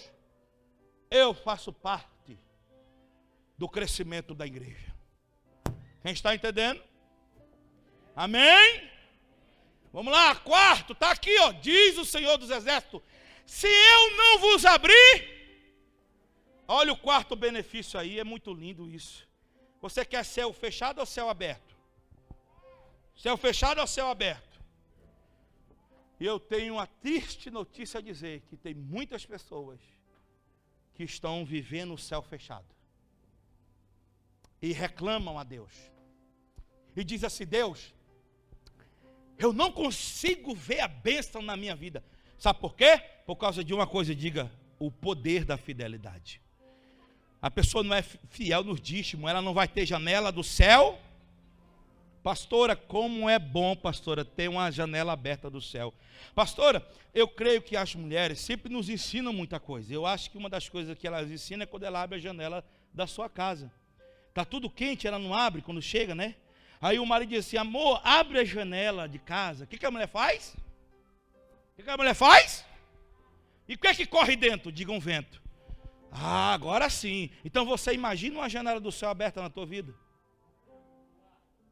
eu faço parte do crescimento da igreja. Quem está entendendo? Amém? Vamos lá, quarto, está aqui, ó. Diz o Senhor dos Exércitos: se eu não vos abrir. Olha o quarto benefício aí, é muito lindo isso. Você quer céu fechado ou céu aberto? Céu fechado ou céu aberto? E eu tenho uma triste notícia a dizer, que tem muitas pessoas que estão vivendo o céu fechado. E reclamam a Deus. E diz assim: Deus, eu não consigo ver a bênção na minha vida. Sabe por quê? Por causa de uma coisa, diga: o poder da fidelidade. A pessoa não é fiel nos dízimos, ela não vai ter janela do céu. Pastora, como é bom, pastora, ter uma janela aberta do céu. Pastora, eu creio que as mulheres sempre nos ensinam muita coisa. Eu acho que uma das coisas que elas ensinam é quando ela abre a janela da sua casa. Está tudo quente, ela não abre quando chega, né? Aí o marido diz assim: amor, abre a janela de casa. O que a mulher faz? O que a mulher faz? E o que é que corre dentro? Diga um vento. Ah, agora sim. Então você imagina uma janela do céu aberta na tua vida.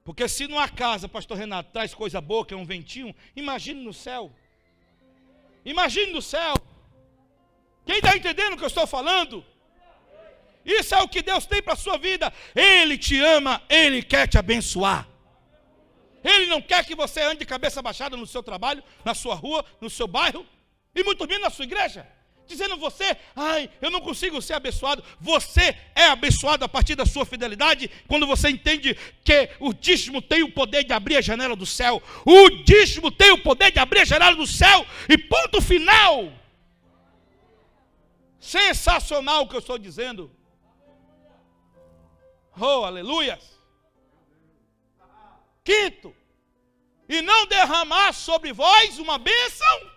Porque se numa casa, pastor Renato, traz coisa boa, que é um ventinho, imagine no céu. Imagine no céu. Quem está entendendo o que eu estou falando? Isso é o que Deus tem para a sua vida. Ele te ama, Ele quer te abençoar. Ele não quer que você ande de cabeça baixada no seu trabalho, na sua rua, no seu bairro, e muito menos na sua igreja. Dizendo você: ai, eu não consigo ser abençoado. Você é abençoado a partir da sua fidelidade, quando você entende que o dízimo tem o poder de abrir a janela do céu. O dízimo tem o poder de abrir a janela do céu. E ponto final. Sensacional o que eu estou dizendo. Oh, aleluia. Quinto, e não derramar sobre vós uma bênção.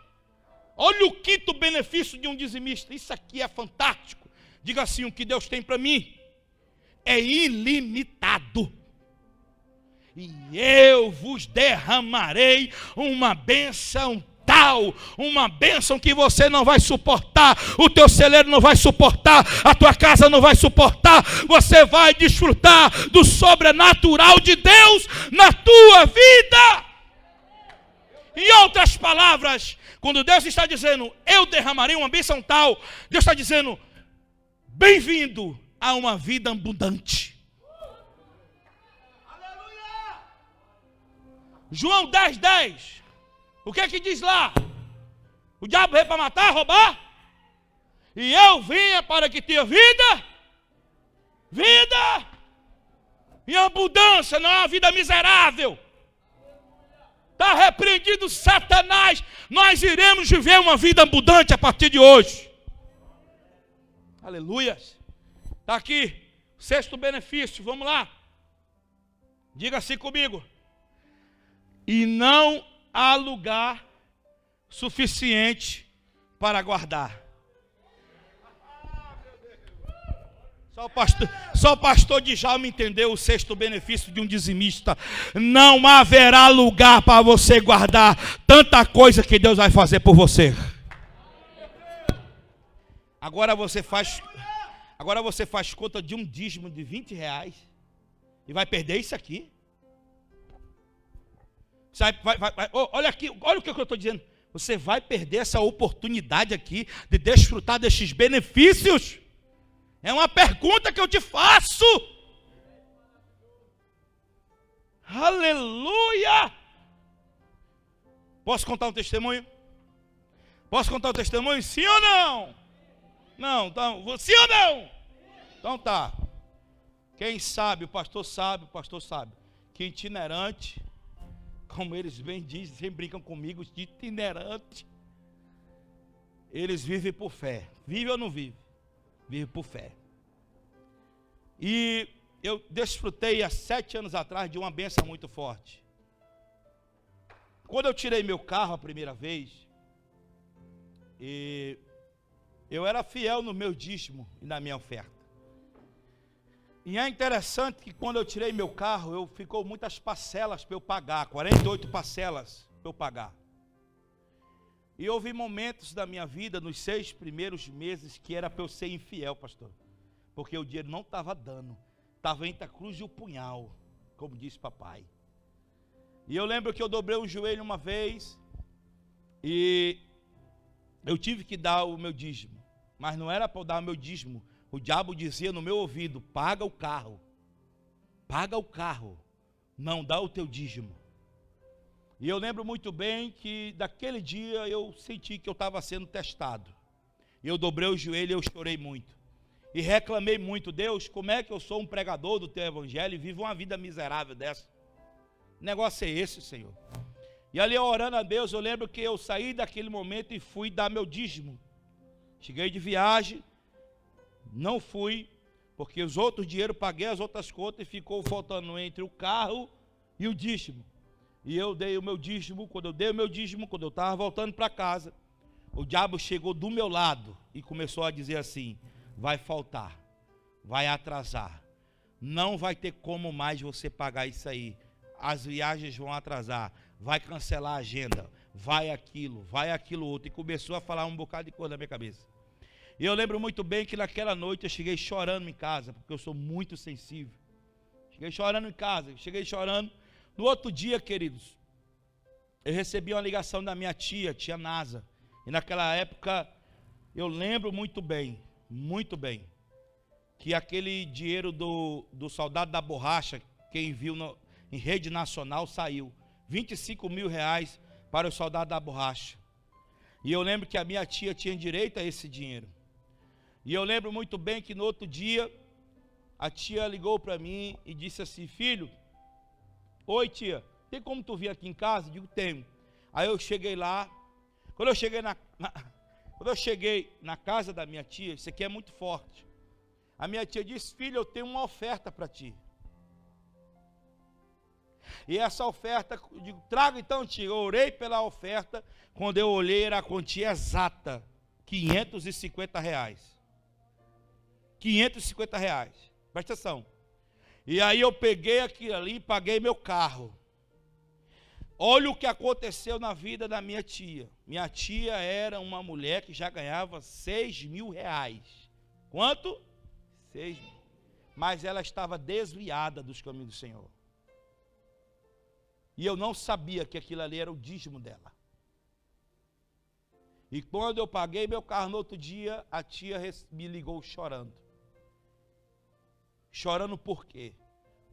Olha o quinto benefício de um dizimista. Isso aqui é fantástico. Diga assim: o que Deus tem para mim é ilimitado. E eu vos derramarei uma bênção tal, uma bênção que você não vai suportar, o teu celeiro não vai suportar, a tua casa não vai suportar. Você vai desfrutar do sobrenatural de Deus na tua vida. Em outras palavras, quando Deus está dizendo: eu derramarei uma bênção tal, Deus está dizendo: bem-vindo a uma vida abundante. Aleluia! João 10:10. O que é que diz lá? O diabo veio para matar, roubar. E eu vinha para que tenha vida. Vida em abundância, não é uma vida miserável. Está repreendido Satanás. Nós iremos viver uma vida abundante a partir de hoje. Aleluia. Está aqui, sexto benefício, vamos lá. Diga assim comigo: e não há lugar suficiente para guardar. Só o pastor Djalma entendeu o sexto benefício de um dizimista. Não haverá lugar para você guardar tanta coisa que Deus vai fazer por você. Agora você faz conta de um dízimo de R$20 e vai perder isso aqui. Olha aqui, olha o que eu estou dizendo. Você vai perder essa oportunidade aqui de desfrutar destes benefícios. É uma pergunta que eu te faço. Aleluia! Posso contar um testemunho? Posso contar um testemunho? Sim ou não? Não, então, sim ou não? Então tá. Quem sabe, o pastor sabe, que itinerante, como eles bem dizem, sempre brincam comigo, itinerante, eles vivem por fé. Vive ou não vive? Vive por fé. E eu desfrutei há 7 anos atrás de uma bênção muito forte. Quando eu tirei meu carro a primeira vez, eu era fiel no meu dízimo e na minha oferta. E é interessante que quando eu tirei meu carro, ficou muitas parcelas para eu pagar, 48 parcelas para eu pagar. E houve momentos da minha vida, nos 6 primeiros meses, que era para eu ser infiel, pastor. Porque o dinheiro não estava dando. Estava entre a cruz e o punhal, como disse papai. E eu lembro que eu dobrei o joelho uma vez e eu tive que dar o meu dízimo. Mas não era para eu dar o meu dízimo. O diabo dizia no meu ouvido: paga o carro. Paga o carro. Não dá o teu dízimo. E eu lembro muito bem que daquele dia eu senti que eu estava sendo testado. Eu dobrei o joelho e eu chorei muito. E reclamei muito: Deus, como é que eu sou um pregador do teu evangelho e vivo uma vida miserável dessa? Que negócio é esse, Senhor? E ali orando a Deus, eu lembro que eu saí daquele momento e fui dar meu dízimo. Cheguei de viagem, não fui, porque os outros dinheiro, paguei as outras contas e ficou faltando entre o carro e o dízimo. E eu dei o meu dízimo. Quando eu dei o meu dízimo, quando eu estava voltando para casa, o diabo chegou do meu lado e começou a dizer assim: vai faltar, vai atrasar, não vai ter como mais você pagar isso aí, as viagens vão atrasar, vai cancelar a agenda, vai aquilo outro. E começou a falar um bocado de coisa na minha cabeça. E eu lembro muito bem que naquela noite eu cheguei chorando em casa, porque eu sou muito sensível. Cheguei chorando em casa, chorando. No outro dia, queridos, eu recebi uma ligação da minha tia Nasa. E naquela época, eu lembro muito bem, que aquele dinheiro do soldado da borracha, quem viu em rede nacional, saiu. 25 mil reais para o soldado da borracha. E eu lembro que a minha tia tinha direito a esse dinheiro. E eu lembro muito bem que no outro dia, a tia ligou para mim e disse assim: filho, oi tia, tem como tu vir aqui em casa? Eu digo: tenho. Aí eu cheguei lá. Quando eu cheguei na casa da minha tia, isso aqui é muito forte. A minha tia disse: filho, eu tenho uma oferta para ti. E essa oferta, eu digo: traga então, tia. Eu orei pela oferta. Quando eu olhei, era a quantia exata: R$550. R$550. Presta atenção. E aí eu peguei aquilo ali e paguei meu carro. Olha o que aconteceu na vida da minha tia. Minha tia era uma mulher que já ganhava R$6 mil. Quanto? 6 mil. Mas ela estava desviada dos caminhos do Senhor. E eu não sabia que aquilo ali era o dízimo dela. E quando eu paguei meu carro no outro dia, a tia me ligou chorando. Chorando por quê?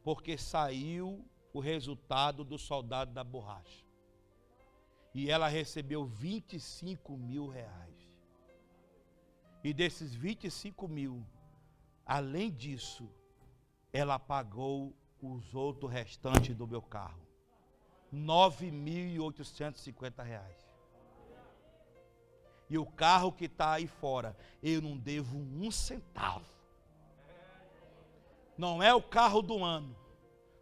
Porque saiu o resultado do soldado da borracha. E ela recebeu R$25 mil. E desses 25 mil, além disso, ela pagou os outros restantes do meu carro. R$9.850. E o carro que está aí fora, eu não devo um centavo. Não é o carro do ano,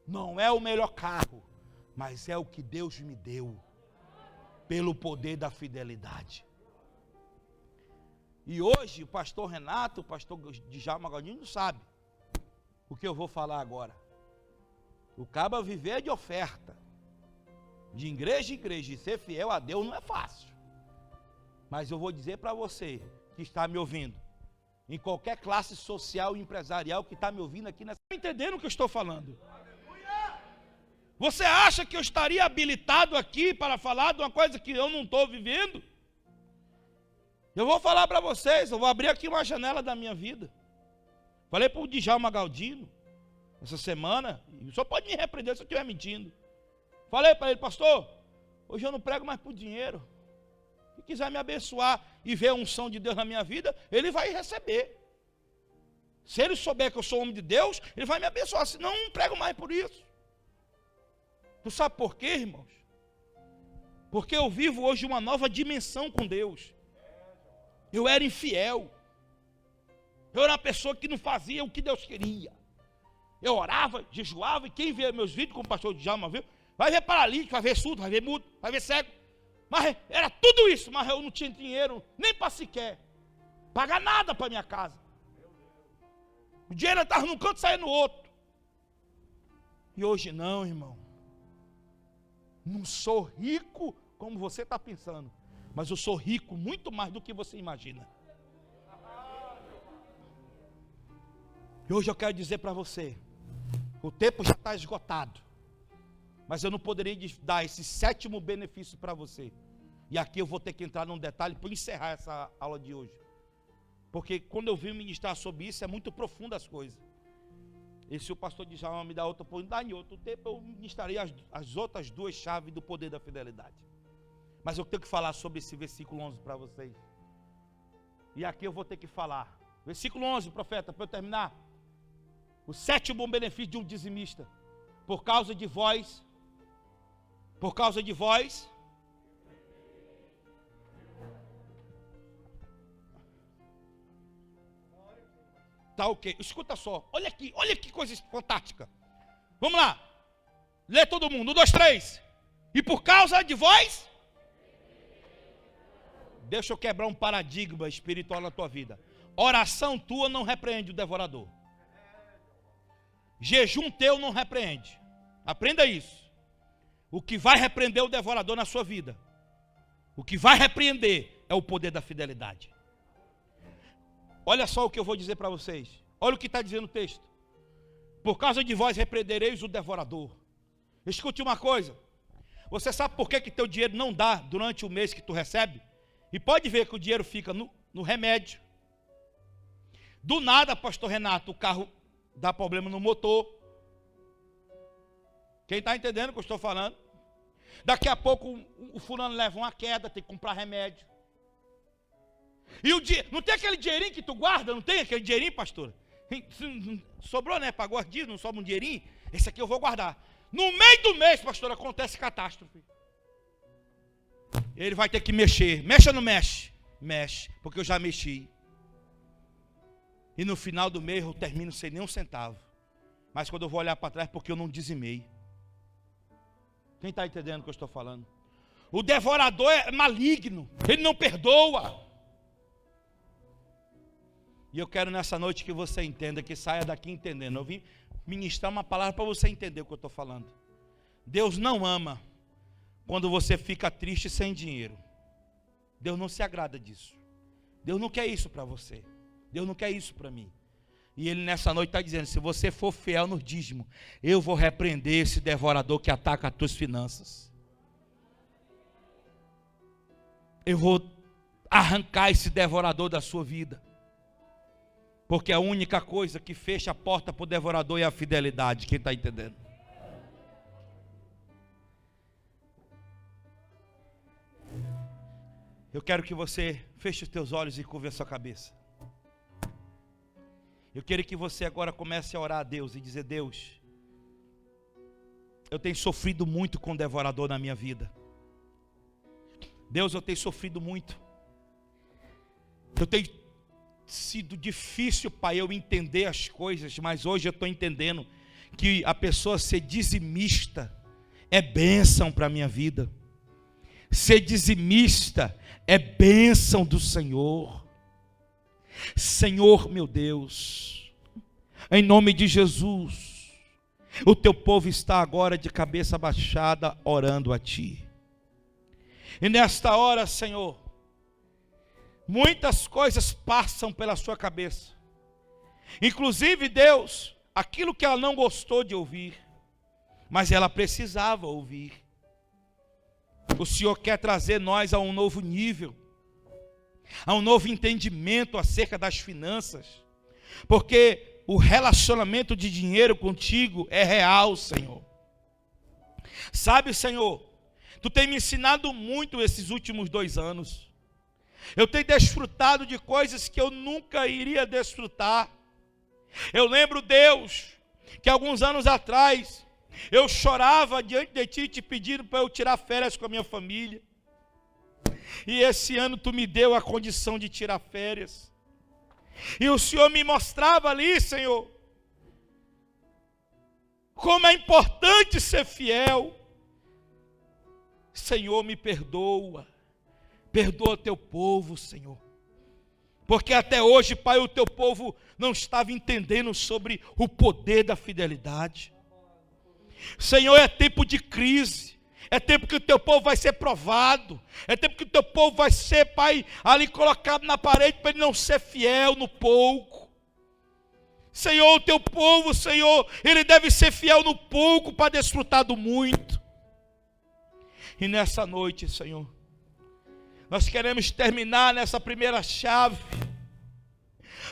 não é o melhor carro, mas é o que Deus me deu, pelo poder da fidelidade. E hoje o pastor Renato, o pastor Djalma Galdino sabe, o que eu vou falar agora. O cabo viver de oferta, de igreja em igreja, e ser fiel a Deus não é fácil. Mas eu vou dizer para você que está me ouvindo, em qualquer classe social e empresarial que está me ouvindo aqui, está entendendo o que eu estou falando? Você acha que eu estaria habilitado aqui para falar de uma coisa que eu não estou vivendo? Eu vou falar para vocês, eu vou abrir aqui uma janela da minha vida. Falei para o Djalma Galdino, essa semana, e só pode me repreender se eu estiver mentindo. Falei para ele, pastor, hoje eu não prego mais por dinheiro. Se quiser me abençoar e ver a unção de Deus na minha vida, ele vai receber. Se ele souber que eu sou homem de Deus, ele vai me abençoar, senão eu não prego mais por isso. Tu sabe por quê, irmãos? Porque eu vivo hoje uma nova dimensão com Deus. Eu era infiel. Eu era uma pessoa que não fazia o que Deus queria. Eu orava, jejuava, e quem vê meus vídeos, como o pastor Djalma viu, vai ver paralítico, vai ver surdo, vai ver mudo, vai ver cego. Mas era tudo isso, mas eu não tinha dinheiro nem para sequer pagar nada para minha casa. O dinheiro estava num canto e saía no outro. E hoje não, irmão. Não sou rico como você está pensando, mas eu sou rico muito mais do que você imagina. E hoje eu quero dizer para você, o tempo já está esgotado, mas eu não poderia dar esse 7º benefício para você. E aqui eu vou ter que entrar num detalhe para encerrar essa aula de hoje, porque quando eu vim ministrar sobre isso, é muito profundo as coisas. E se o pastor Djalma me dá outra oportunidade, em outro tempo eu ministraria as outras 2 chaves do poder da fidelidade. Mas eu tenho que falar sobre esse versículo 11 para vocês. E aqui eu vou ter que falar. Versículo 11, profeta, para eu terminar. O 7º benefício de um dizimista. Por causa de vós. Tá ok, escuta só, olha que coisa fantástica. Vamos lá, lê todo mundo, 1, 2, 3. E por causa de vós, deixa eu quebrar um paradigma espiritual na tua vida. Oração tua não repreende o devorador. Jejum teu não repreende. Aprenda isso. O que vai repreender o devorador na sua vida, o que vai repreender é o poder da fidelidade. Olha só o que eu vou dizer para vocês. Olha o que está dizendo o texto. Por causa de vós repreendereis o devorador. Escute uma coisa. Você sabe por que teu dinheiro não dá durante o mês que tu recebe? E pode ver que o dinheiro fica no remédio. Do nada, pastor Renato, o carro dá problema no motor. Quem está entendendo o que eu estou falando? Daqui a pouco o fulano leva uma queda, tem que comprar remédio. E o dia, não tem aquele dinheirinho que tu guarda? Não tem aquele dinheirinho, pastor? Sobrou, né? Pagou as dívidas, não sobra um dinheirinho? Esse aqui eu vou guardar. No meio do mês, pastor, acontece catástrofe. Ele vai ter que mexer. Mexe ou não mexe? Mexe, porque eu já mexi. E no final do mês eu termino sem nem um centavo. Mas quando eu vou olhar para trás, porque eu não dizimei. Quem está entendendo o que eu estou falando? O devorador é maligno. Ele não perdoa. E eu quero nessa noite que você entenda, que saia daqui entendendo. Eu vim ministrar uma palavra para você entender o que eu estou falando. Deus não ama quando você fica triste sem dinheiro. Deus não se agrada disso. Deus não quer isso para você. Deus não quer isso para mim. E Ele nessa noite está dizendo, se você for fiel no dízimo, eu vou repreender esse devorador que ataca as tuas finanças. Eu vou arrancar esse devorador da sua vida. Porque a única coisa que fecha a porta para o devorador é a fidelidade. Quem está entendendo? Eu quero que você feche os teus olhos e curve a sua cabeça. Eu quero que você agora comece a orar a Deus e dizer, Deus, eu tenho sofrido muito com o devorador na minha vida. Deus, eu tenho sofrido muito. Eu tenho sido difícil para eu entender as coisas, mas hoje eu estou entendendo que a pessoa ser dizimista é bênção para a minha vida. Ser dizimista é bênção do Senhor. Senhor, meu Deus, Em nome de Jesus, o teu povo está agora de cabeça baixada, orando a Ti. E nesta hora, Senhor, muitas coisas passam pela sua cabeça. Inclusive, Deus, aquilo que ela não gostou de ouvir, mas ela precisava ouvir. O Senhor quer trazer nós a um novo nível, a um novo entendimento acerca das finanças, porque o relacionamento de dinheiro contigo é real, Senhor. Sabe, Senhor, Tu tem me ensinado muito esses últimos 2 anos. Eu tenho desfrutado de coisas que eu nunca iria desfrutar. Eu lembro, Deus, que alguns anos atrás, eu chorava diante de Ti, te pedindo para eu tirar férias com a minha família. E esse ano Tu me deu a condição de tirar férias. E o Senhor me mostrava ali, Senhor, como é importante ser fiel. Senhor, me perdoa. Perdoa Teu povo, Senhor. Porque até hoje, Pai, o Teu povo não estava entendendo sobre o poder da fidelidade. Senhor, é tempo de crise. É tempo que o Teu povo vai ser provado. É tempo que o Teu povo vai ser, Pai, ali colocado na parede para ele não ser fiel no pouco. Senhor, o Teu povo, Senhor, ele deve ser fiel no pouco para desfrutar do muito. E nessa noite, Senhor, nós queremos terminar nessa primeira chave,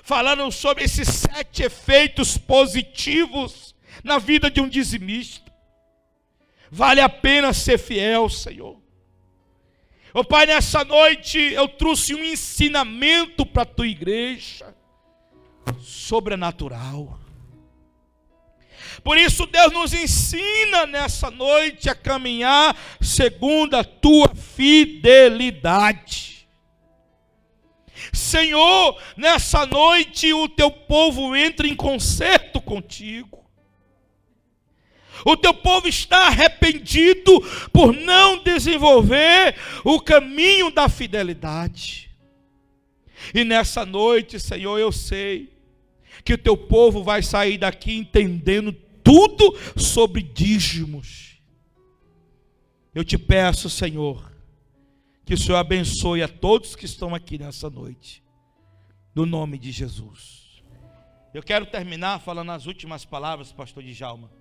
falando sobre esses 7 efeitos positivos na vida de um dizimista. Vale a pena ser fiel, Senhor. Ô Pai, nessa noite eu trouxe um ensinamento para a Tua igreja, sobrenatural. Por isso Deus nos ensina nessa noite a caminhar segundo a Tua fidelidade. Senhor, nessa noite o Teu povo entra em concerto contigo. O Teu povo está arrependido por não desenvolver o caminho da fidelidade. E nessa noite, Senhor, eu sei que o Teu povo vai sair daqui entendendo tudo sobre dízimos. Eu te peço, Senhor, que o Senhor abençoe a todos que estão aqui nessa noite, no nome de Jesus. Eu quero terminar falando as últimas palavras, pastor Djalma,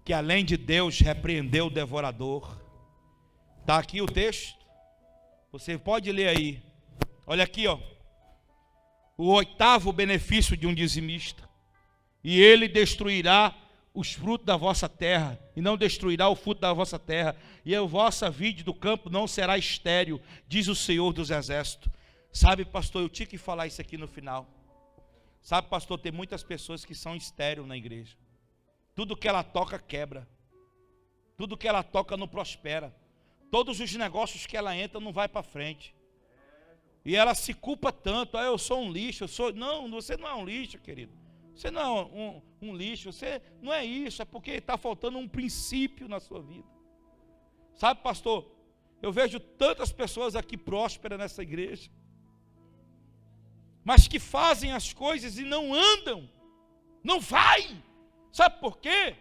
que além de Deus repreender o devorador, está aqui o texto, você pode ler aí, olha aqui, ó, o 8º benefício de um dizimista: e ele destruirá os frutos da vossa terra, e não destruirá o fruto da vossa terra, e a vossa vide do campo não será estéril, diz o Senhor dos Exércitos. Sabe, pastor, eu tinha que falar isso aqui no final. Sabe, pastor, tem muitas pessoas que são estéreis na igreja. Tudo que ela toca quebra, tudo que ela toca não prospera, todos os negócios que ela entra não vai para frente. E ela se culpa tanto: eu sou um lixo, Não, você não é um lixo, querido. Você não é um lixo, você não é isso, é porque está faltando um princípio na sua vida. Sabe, pastor, eu vejo tantas pessoas aqui prósperas nessa igreja, mas que fazem as coisas e não andam, não vai. Sabe por quê?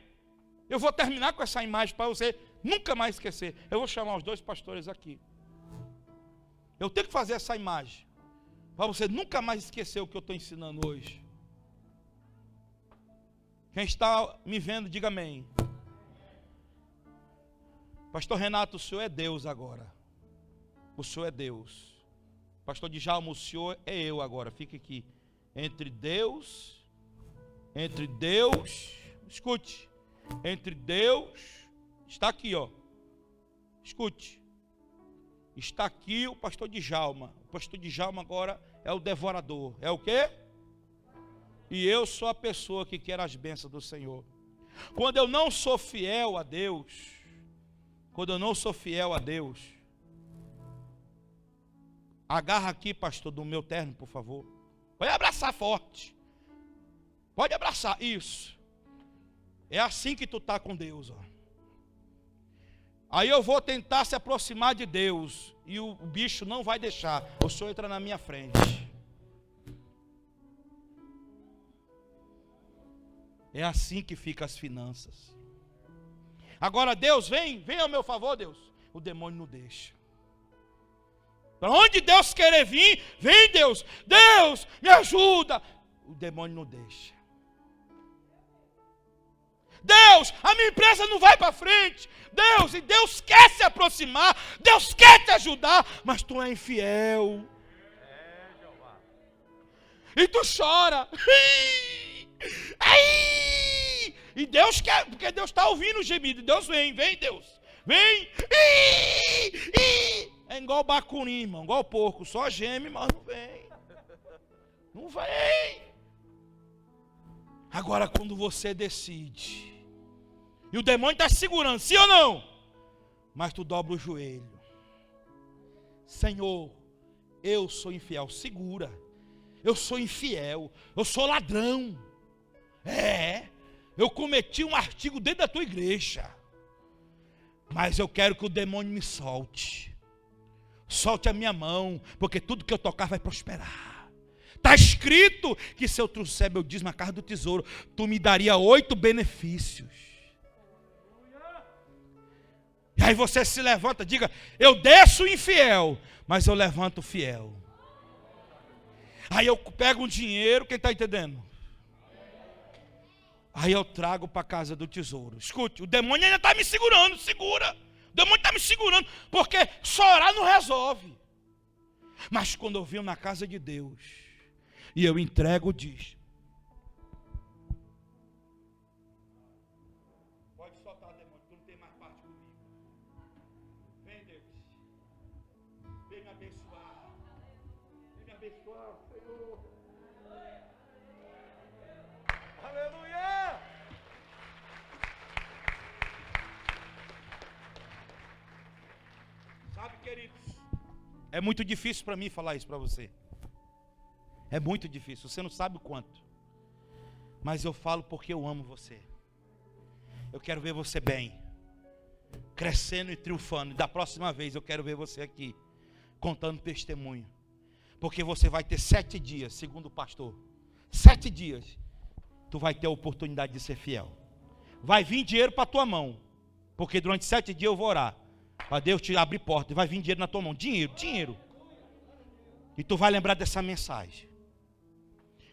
Eu vou terminar com essa imagem para você nunca mais esquecer. Eu vou chamar os 2 pastores aqui. Eu tenho que fazer essa imagem para você nunca mais esquecer o que eu estou ensinando hoje. Quem está me vendo, diga amém. Pastor Renato, o Senhor é Deus agora. O Senhor é Deus. Pastor Djalma, o Senhor é eu agora. Fique aqui. Entre Deus, escute. Entre Deus, está aqui, ó. Escute. Está aqui o pastor Djalma. O pastor Djalma agora é o devorador. É o quê? E eu sou a pessoa que quer as bênçãos do Senhor. Quando eu não sou fiel a Deus, agarra aqui, pastor, do meu terno, por favor. Pode abraçar forte. Pode abraçar, isso. É assim que tu está com Deus, ó. Aí eu vou tentar se aproximar de Deus, e o bicho não vai deixar. O Senhor entra na minha frente. É assim que ficam as finanças. Agora Deus vem ao meu favor, Deus. O demônio não deixa. Para onde Deus querer vir, vem Deus. Deus, me ajuda. O demônio não deixa. Deus, a minha empresa não vai para frente. Deus, e Deus quer se aproximar. Deus quer te ajudar, mas tu é infiel. E tu chora. E Deus quer, porque Deus está ouvindo o gemido. Deus vem Deus. Vem. É igual bacurim, irmão, igual porco. Só geme, mas não vem. Não vem. Agora quando você decide, e o demônio está segurando, sim ou não? Mas tu dobra o joelho. Senhor, eu sou infiel. Segura. Eu sou infiel. Eu sou ladrão. Eu cometi um artigo dentro da tua igreja. Mas eu quero que o demônio me solte. Solte a minha mão, porque tudo que eu tocar vai prosperar. Está escrito que se eu trouxer meu dízimo à casa do tesouro, tu me daria 8 benefícios. E aí você se levanta, diga, eu desço infiel, mas eu levanto fiel. Aí eu pego um dinheiro, quem está entendendo? Aí eu trago para a casa do tesouro. Escute, o demônio ainda está me segurando, segura. O demônio está me segurando, porque chorar não resolve. Mas quando eu venho na casa de Deus, e eu entrego o dízimo. Pode soltar, demônio, tu não tem mais parte comigo. Vem, Deus. Vem me abençoar. Vem me abençoar, Senhor. Aleluia! Sabe, queridos, é muito difícil para mim falar isso para você. É muito difícil, você não sabe o quanto. Mas eu falo porque eu amo você. Eu quero ver você bem, crescendo e triunfando. E da próxima vez eu quero ver você aqui, contando testemunho. Porque você vai ter 7 dias, segundo o pastor. 7 dias, tu vai ter a oportunidade de ser fiel. Vai vir dinheiro para a tua mão. Porque durante 7 dias eu vou orar. Para Deus te abrir porta. E vai vir dinheiro na tua mão. Dinheiro. E tu vai lembrar dessa mensagem.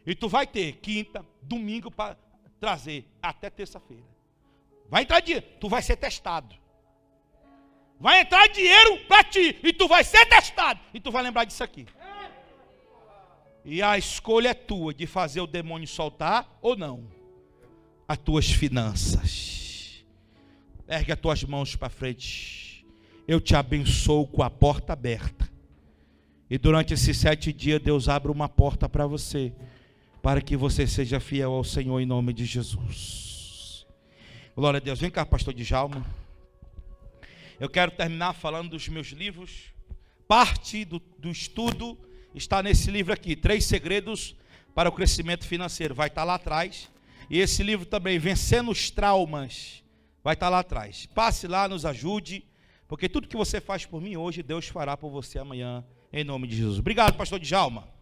E tu vai ter quinta, domingo para trazer até terça-feira. Vai entrar dinheiro, tu vai ser testado. Vai entrar dinheiro para ti e tu vai ser testado. E tu vai lembrar disso aqui. E a escolha é tua de fazer o demônio soltar ou não. As tuas finanças. Ergue as tuas mãos para frente. Eu te abençoo com a porta aberta. E durante esses 7 dias Deus abre uma porta para você. Para que você seja fiel ao Senhor em nome de Jesus. Glória a Deus. Vem cá, pastor Djalma. Eu quero terminar falando dos meus livros. Parte do estudo está nesse livro aqui. 3 segredos para o crescimento financeiro. Vai estar lá atrás. E esse livro também, Vencendo os Traumas, vai estar lá atrás. Passe lá, nos ajude. Porque tudo que você faz por mim hoje, Deus fará por você amanhã. Em nome de Jesus. Obrigado, pastor Djalma.